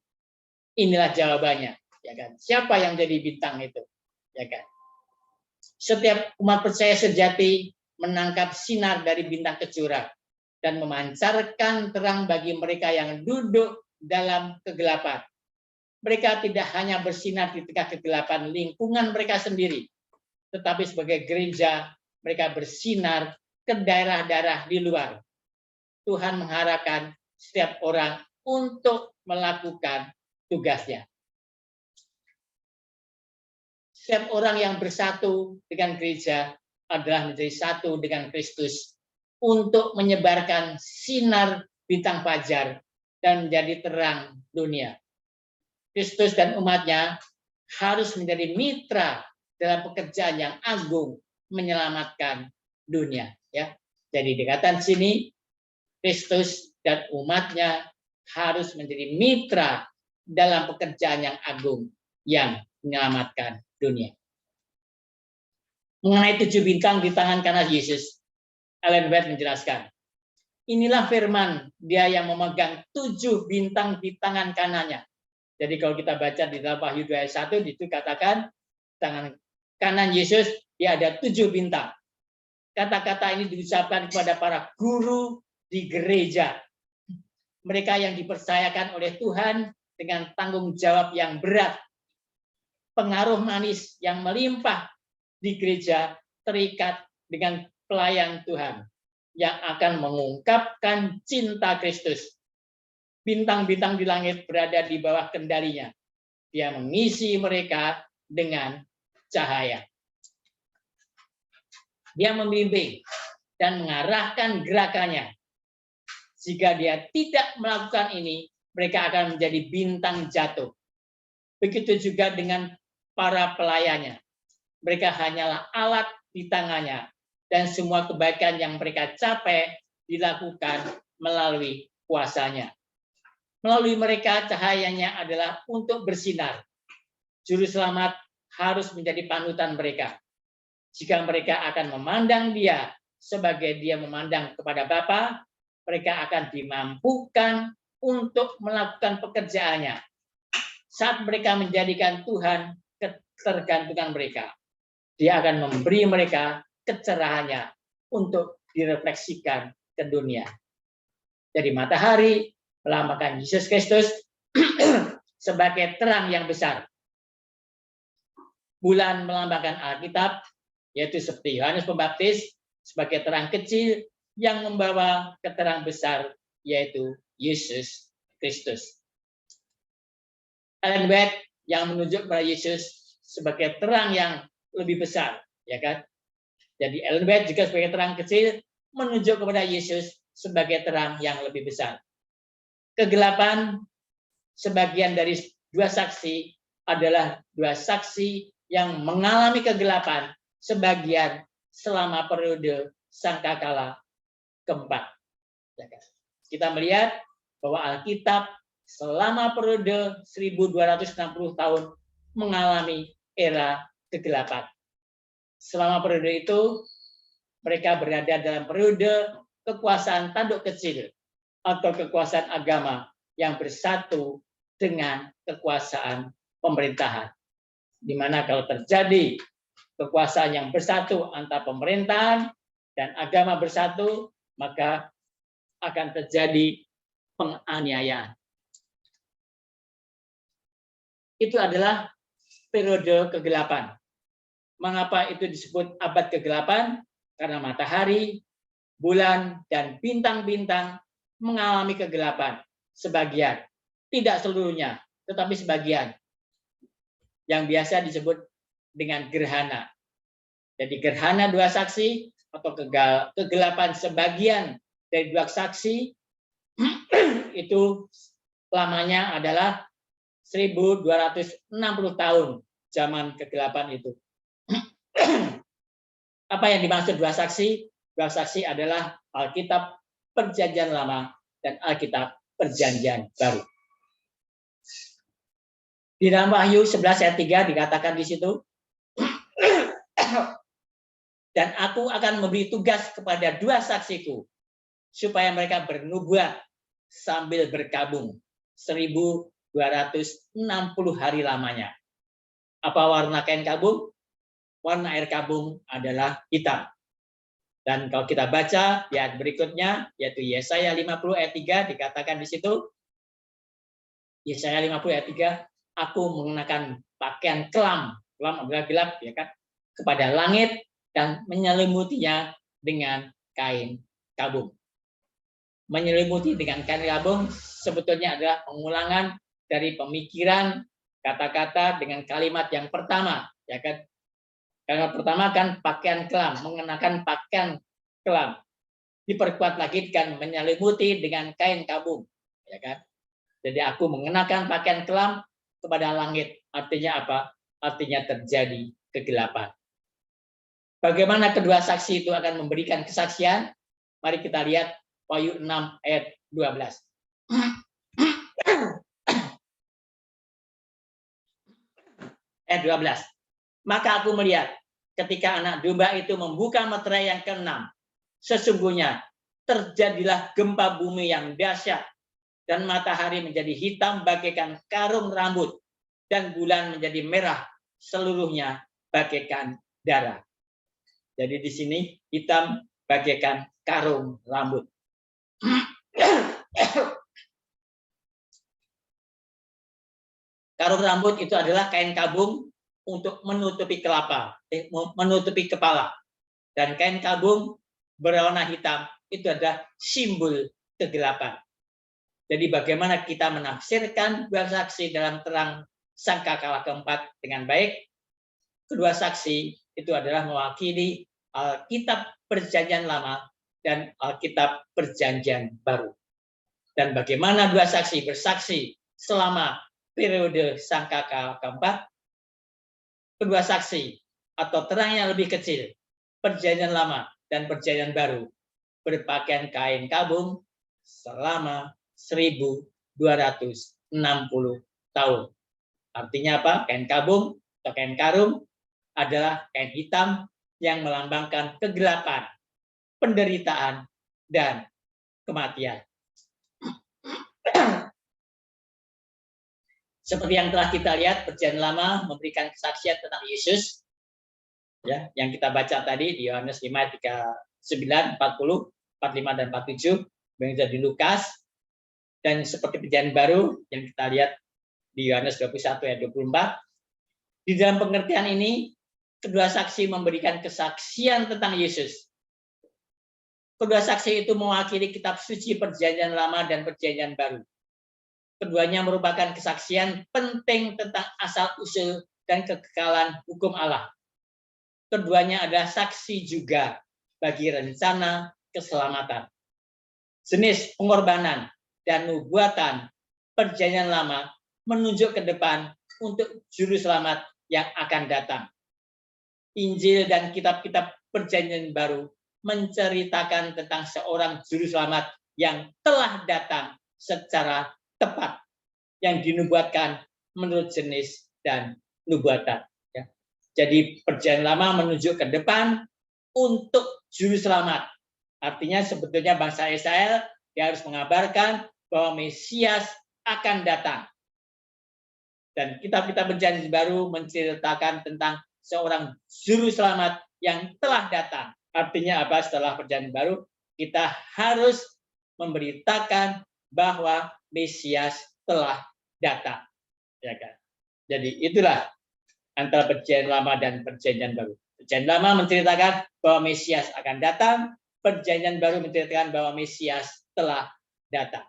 Inilah jawabannya, ya kan? Siapa yang jadi bintang itu, ya kan? Setiap umat percaya sejati menangkap sinar dari bintang kejora dan memancarkan terang bagi mereka yang duduk dalam kegelapan. Mereka tidak hanya bersinar di tengah kegelapan lingkungan mereka sendiri, tetapi sebagai gereja mereka bersinar ke daerah-daerah di luar. Tuhan mengharapkan setiap orang untuk melakukan tugasnya. Setiap orang yang bersatu dengan gereja adalah menjadi satu dengan Kristus untuk menyebarkan sinar bintang fajar dan menjadi terang dunia. Kristus dan umatnya harus menjadi mitra dalam pekerjaan yang agung menyelamatkan dunia. Ya, jadi dikatakan sini Kristus dan umatnya harus menjadi mitra dalam pekerjaan yang agung yang menyelamatkan dunia. Mengenai 7 bintang di tangan kanan Yesus, Ellen White menjelaskan, inilah firman Dia yang memegang 7 bintang di tangan kanannya. Jadi kalau kita baca di dalam Wahyu 2 ayat 1 itu katakan tangan kanan Yesus dia ada 7 bintang. Kata-kata ini diucapkan kepada para guru di gereja. Mereka yang dipercayakan oleh Tuhan dengan tanggung jawab yang berat. Pengaruh manis yang melimpah di gereja terikat dengan pelayan Tuhan yang akan mengungkapkan cinta Kristus. Bintang-bintang di langit berada di bawah kendalinya. Dia mengisi mereka dengan cahaya. Dia membimbing dan mengarahkan gerakannya. Jika dia tidak melakukan ini, mereka akan menjadi bintang jatuh. Begitu juga dengan para pelayannya. Mereka hanyalah alat di tangannya. Dan semua kebaikan yang mereka capai dilakukan melalui kuasanya. Melalui mereka cahayanya adalah untuk bersinar. Juru selamat harus menjadi panutan mereka. Jika mereka akan memandang dia sebagai dia memandang kepada Bapa, mereka akan dimampukan untuk melakukan pekerjaannya. Saat mereka menjadikan Tuhan ketergantungan mereka, dia akan memberi mereka kecerahannya untuk direfleksikan ke dunia. Jadi matahari melambangkan Yesus Kristus sebagai terang yang besar. Bulan melambangkan Alkitab, yaitu seperti Yohanes Pembaptis sebagai terang kecil yang membawa keterang besar, yaitu Yesus Kristus. Ellen White yang menunjuk kepada Yesus sebagai terang yang lebih besar, ya kan? Jadi Ellen White juga sebagai terang kecil menunjuk kepada Yesus sebagai terang yang lebih besar. Kegelapan sebagian dari dua saksi adalah dua saksi yang mengalami kegelapan sebagian selama periode sangkakala keempat. Kita melihat bahwa Alkitab selama periode 1260 tahun mengalami era kegelapan. Selama periode itu mereka berada dalam periode kekuasaan tanduk kecil atau kekuasaan agama yang bersatu dengan kekuasaan pemerintahan. Di mana kalau terjadi kekuasaan yang bersatu antara pemerintahan dan agama bersatu, maka akan terjadi penganiayaan. Itu adalah periode kegelapan. Mengapa itu disebut abad kegelapan? Karena matahari, bulan, dan bintang-bintang mengalami kegelapan. Sebagian, tidak seluruhnya, tetapi sebagian. Yang biasa disebut dengan gerhana. Jadi gerhana dua saksi atau kegelapan sebagian dari dua saksi itu lamanya adalah 1260 tahun zaman kegelapan itu. Apa yang dimaksud dua saksi? Dua saksi adalah Alkitab Perjanjian Lama dan Alkitab Perjanjian Baru. Di dalam Wahyu 11 ayat 3 dikatakan di situ, dan aku akan memberi tugas kepada dua saksiku supaya mereka bernubuat sambil berkabung 1260 hari lamanya. Apa warna kain kabung? Warna air kabung adalah hitam. Dan kalau kita baca di ayat berikutnya, yaitu Yesaya 50 ayat 3, dikatakan di situ, Yesaya 50 ayat 3, aku mengenakan pakaian kelam adalah gelap, ya kan, kepada langit dan menyelimutinya dengan kain kabung. Menyelimuti dengan kain kabung sebetulnya adalah pengulangan dari pemikiran kata-kata dengan kalimat yang pertama, ya kan? Kalimat pertama kan pakaian kelam, mengenakan pakaian kelam. Diperkuat lagi dengan menyelimuti dengan kain kabung, ya kan? Jadi aku mengenakan pakaian kelam kepada langit. Artinya apa? Artinya terjadi kegelapan. Bagaimana kedua saksi itu akan memberikan kesaksian? Mari kita lihat Wahyu 6 ayat 12. Ayat 12. Maka aku melihat ketika anak domba itu membuka meterai yang ke-6, sesungguhnya terjadilah gempa bumi yang dahsyat, dan matahari menjadi hitam bagaikan karung rambut, dan bulan menjadi merah seluruhnya bagaikan darah. Jadi di sini hitam bagaikan karung rambut. Karung rambut itu adalah kain kabung untuk menutupi menutupi kepala. Dan kain kabung berwarna hitam itu adalah simbol kegelapan. Jadi bagaimana kita menafsirkan dua saksi dalam terang sangkakala keempat dengan baik? Kedua saksi itu adalah mewakili Alkitab Perjanjian Lama dan Alkitab Perjanjian Baru. Dan bagaimana dua saksi bersaksi selama periode sangkakala keempat? Kedua saksi atau terang yang lebih kecil, Perjanjian Lama dan Perjanjian Baru, berpakaian kain kabung selama 1260 tahun. Artinya apa? Kain kabung atau kain karung adalah kain hitam yang melambangkan kegelapan, penderitaan, dan kematian. Seperti yang telah kita lihat, Perjanjian Lama memberikan kesaksian tentang Yesus, ya, yang kita baca tadi di Yohanes 5, 39, 40, 45, dan 47, yang di Lukas, dan seperti Perjanjian Baru yang kita lihat di Yohanes 21 ayat 24. Di dalam pengertian ini, kedua saksi memberikan kesaksian tentang Yesus. Kedua saksi itu mewakili kitab suci Perjanjian Lama dan Perjanjian Baru. Keduanya merupakan kesaksian penting tentang asal-usul dan kekekalan hukum Allah. Keduanya adalah saksi juga bagi rencana keselamatan. Jenis pengorbanan dan nubuatan Perjanjian Lama menunjuk ke depan untuk juru selamat yang akan datang. Injil dan kitab-kitab Perjanjian Baru menceritakan tentang seorang juru selamat yang telah datang secara tepat, yang dinubuatkan menurut jenis dan nubuatan. Jadi Perjanjian Lama menunjuk ke depan untuk juru selamat. Artinya sebetulnya bangsa Israel dia harus mengabarkan bahwa Mesias akan datang. Dan kitab-kitab Perjanjian Baru menceritakan tentang seorang juru selamat yang telah datang. Artinya apa? Setelah Perjanjian Baru, kita harus memberitakan bahwa Mesias telah datang. Ya kan? Jadi itulah antara Perjanjian Lama dan Perjanjian Baru. Perjanjian Lama menceritakan bahwa Mesias akan datang, Perjanjian Baru menceritakan bahwa Mesias telah datang.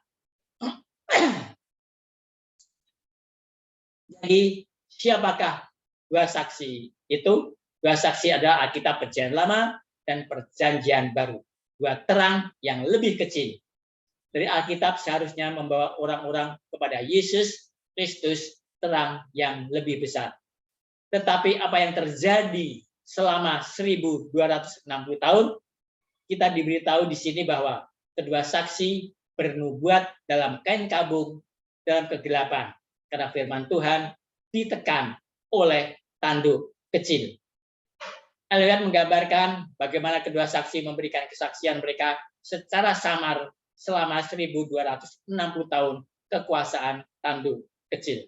Jadi siapakah dua saksi itu? Dua saksi adalah Alkitab Perjanjian Lama dan Perjanjian Baru. Dua terang yang lebih kecil. Dari Alkitab seharusnya membawa orang-orang kepada Yesus Kristus, terang yang lebih besar. Tetapi apa yang terjadi selama 1260 tahun, kita diberitahu di sini bahwa kedua saksi bernubuat dalam kain kabung dalam kegelapan. Karena firman Tuhan ditekan oleh tanduk kecil. Alkitab menggambarkan bagaimana kedua saksi memberikan kesaksian mereka secara samar selama 1260 tahun kekuasaan tanduk kecil.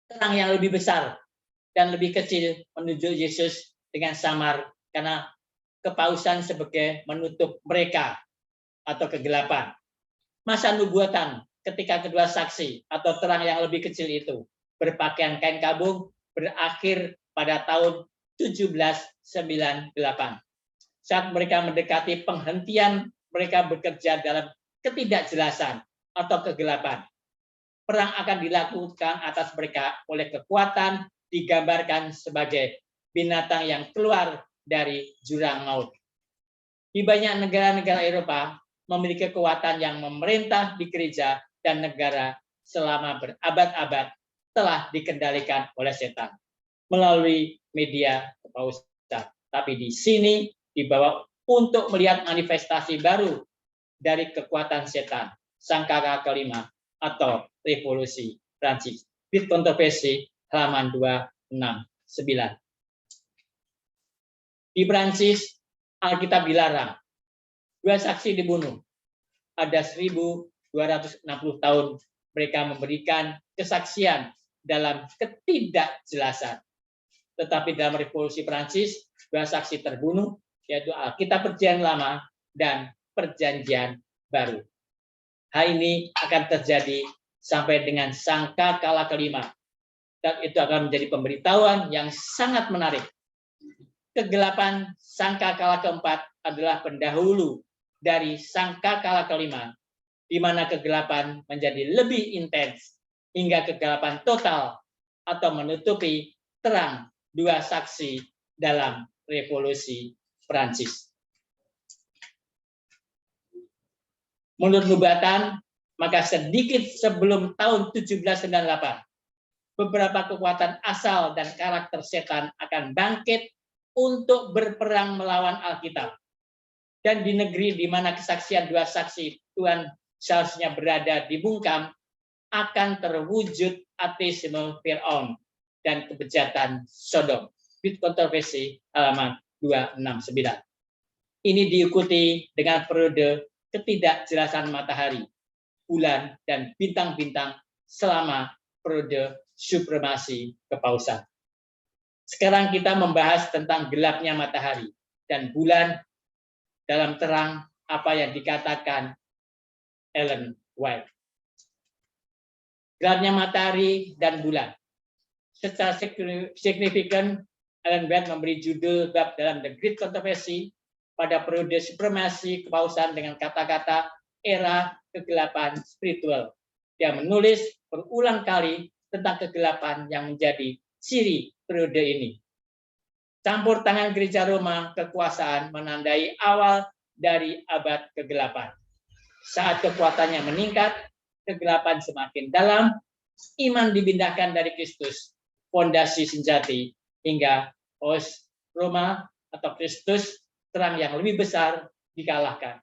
Terang yang lebih besar dan lebih kecil menuju Yesus dengan samar karena kepausan sebagai menutup mereka atau kegelapan. Masa nubuatan ketika kedua saksi atau terang yang lebih kecil itu berpakaian kain kabung berakhir pada tahun 1798. Saat mereka mendekati penghentian mereka bekerja dalam ketidakjelasan atau kegelapan. Perang akan dilakukan atas mereka oleh kekuatan digambarkan sebagai binatang yang keluar dari jurang maut. Di banyak negara-negara Eropa memiliki kekuatan yang memerintah di gereja dan negara selama berabad-abad telah dikendalikan oleh setan melalui media kepausan. Tapi di sini dibawa untuk melihat manifestasi baru dari kekuatan setan, sangkaka kelima atau revolusi Prancis. Bit kontroversi halaman 269. Di Prancis Alkitab dilarang. Dua saksi dibunuh. Ada 1260 tahun mereka memberikan kesaksian dalam ketidakjelasan. Tetapi dalam revolusi Prancis, dua saksi terbunuh, yaitu Alkitab Perjanjian Lama dan Perjanjian Baru. Hal ini akan terjadi sampai dengan sangkakala kelima. Dan itu akan menjadi pemberitahuan yang sangat menarik. Kegelapan sangkakala keempat adalah pendahulu dari sangkakala kelima, di mana kegelapan menjadi lebih intens hingga kegelapan total atau menutupi terang dua saksi dalam revolusi Prancis. Menurut nubuatan, maka sedikit sebelum tahun 1798, beberapa kekuatan asal dan karakter setan akan bangkit untuk berperang melawan Alkitab. Dan di negeri di mana kesaksian dua saksi Tuhan seharusnya berada dibungkam, akan terwujud ateisme Fir'aun dan kebejatan Sodom. Bit kontroversi halaman 269. Ini diikuti dengan periode ketidakjelasan matahari, bulan, dan bintang-bintang selama periode supremasi kepausan. Sekarang kita membahas tentang gelapnya matahari dan bulan dalam terang apa yang dikatakan Ellen White. Gelapnya matahari dan bulan. Secara signifikan, Ellen White memberi judul bab dalam The Great Controversy pada periode supremasi kepausan dengan kata-kata era kegelapan spiritual. Dia menulis berulang kali tentang kegelapan yang menjadi ciri periode ini. Campur tangan gereja Roma kekuasaan menandai awal dari abad kegelapan. Saat kekuatannya meningkat, kegelapan semakin dalam, iman dipindahkan dari Kristus, fondasi sejati, hingga Paus Roma atau Kristus, terang yang lebih besar, dikalahkan.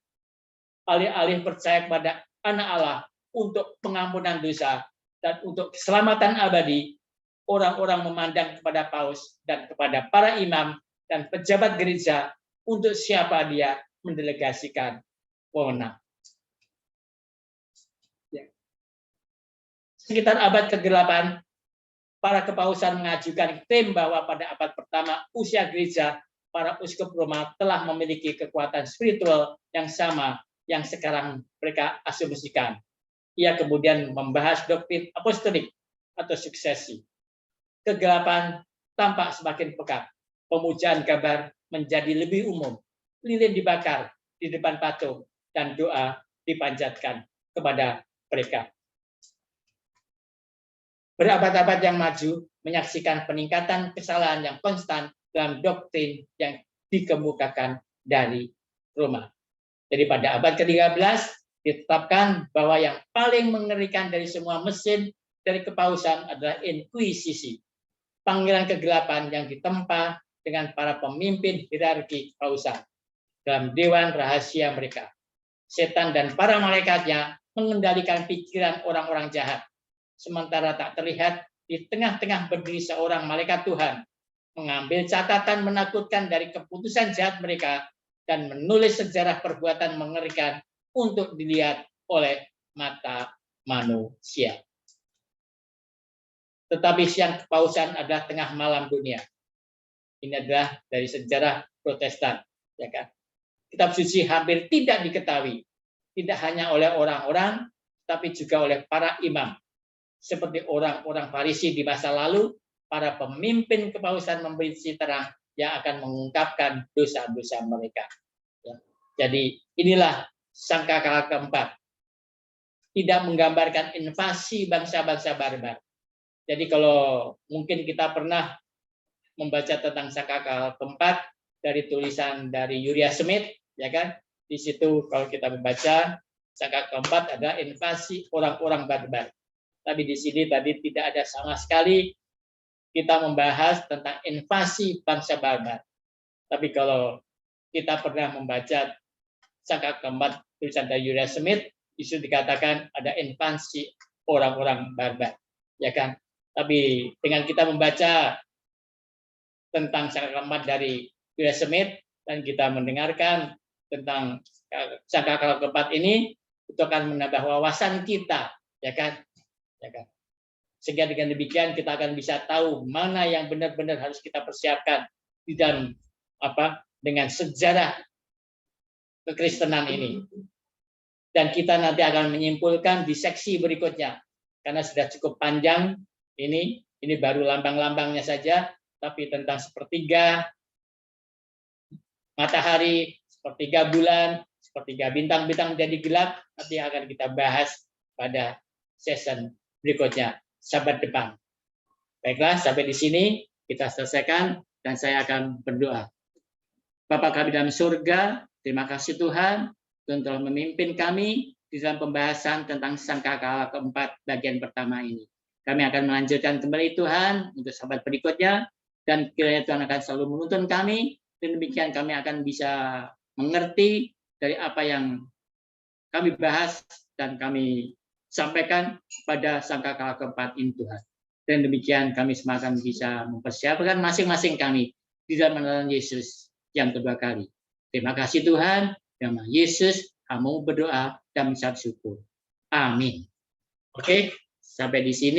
Alih-alih percaya kepada Anak Allah untuk pengampunan dosa dan untuk keselamatan abadi, orang-orang memandang kepada Paus dan kepada para imam dan pejabat gereja untuk siapa dia mendelegasikan wewenang. Sekitar abad ke-8, para kepausan mengajukan klaim bahwa pada abad pertama usia gereja, para uskup Roma telah memiliki kekuatan spiritual yang sama yang sekarang mereka asumsikan. Ia kemudian membahas doktrin apostolik atau suksesi. Kegelapan tampak semakin pekat. Pemujaan kabar menjadi lebih umum. Lilin dibakar di depan patung dan doa dipanjatkan kepada mereka. Berabad-abad yang maju menyaksikan peningkatan kesalahan yang konstan dalam doktrin yang dikemukakan dari Roma. Jadi pada abad ke-13 ditetapkan bahwa yang paling mengerikan dari semua mesin dari kepausan adalah inkuisisi, panggilan kegelapan yang ditempa dengan para pemimpin hierarki kepausan dalam dewan rahasia mereka. Setan dan para malaikatnya mengendalikan pikiran orang-orang jahat, sementara tak terlihat di tengah-tengah berdiri seorang malaikat Tuhan, mengambil catatan menakutkan dari keputusan jahat mereka dan menulis sejarah perbuatan mengerikan untuk dilihat oleh mata manusia. Tetapi siang kepausan adalah tengah malam dunia. Ini adalah dari sejarah Protestan, ya kan? Kitab suci hampir tidak diketahui, tidak hanya oleh orang-orang, tapi juga oleh para imam. Seperti orang-orang Farisi di masa lalu, para pemimpin kepausan memberi terang yang akan mengungkapkan dosa-dosa mereka. Jadi inilah sangkakala keempat. Tidak menggambarkan invasi bangsa-bangsa barbar. Jadi kalau mungkin kita pernah membaca tentang sangkakala keempat dari tulisan dari Uriah Smith, ya kan? Di situ kalau kita membaca sangkakala keempat adalah invasi orang-orang barbar. Tapi di sini tadi tidak ada sama sekali kita membahas tentang invasi bangsa barbar. Tapi kalau kita pernah membaca sangkakala keempat tulisan dari Uriah Smith, itu dikatakan ada invasi orang-orang barbar, ya kan? Tapi dengan kita membaca tentang sangkakala keempat dari Uriah Smith dan kita mendengarkan tentang sangkakala keempat ini, itu akan menambah wawasan kita, ya kan? Ya kan? Sehingga dengan demikian kita akan bisa tahu mana yang benar-benar harus kita persiapkan di dalam dengan sejarah kekristenan ini. Dan kita nanti akan menyimpulkan di seksi berikutnya, karena sudah cukup panjang ini baru lambang-lambangnya saja, tapi tentang sepertiga matahari, sepertiga bulan, sepertiga bintang-bintang jadi gelap, nanti akan kita bahas pada session berikutnya, Sabat depan. Baiklah, sampai di sini kita selesaikan dan saya akan berdoa. Bapa kami dalam surga, terima kasih Tuhan Tuhan telah memimpin kami di dalam pembahasan tentang sangkakala keempat bagian pertama ini. Kami akan melanjutkan kembali Tuhan untuk sahabat berikutnya, dan kiranya Tuhan akan selalu menuntun kami, dan demikian kami akan bisa mengerti dari apa yang kami bahas dan kami sampaikan pada sangkakala keempat ini Tuhan. Dan demikian kami semua akan bisa mempersiapkan masing-masing kami di dalam nama Yesus yang kedua kali. Terima kasih Tuhan. Nama Yesus, kamu berdoa dan mengucap syukur. Amin. Oke, sampai di sini.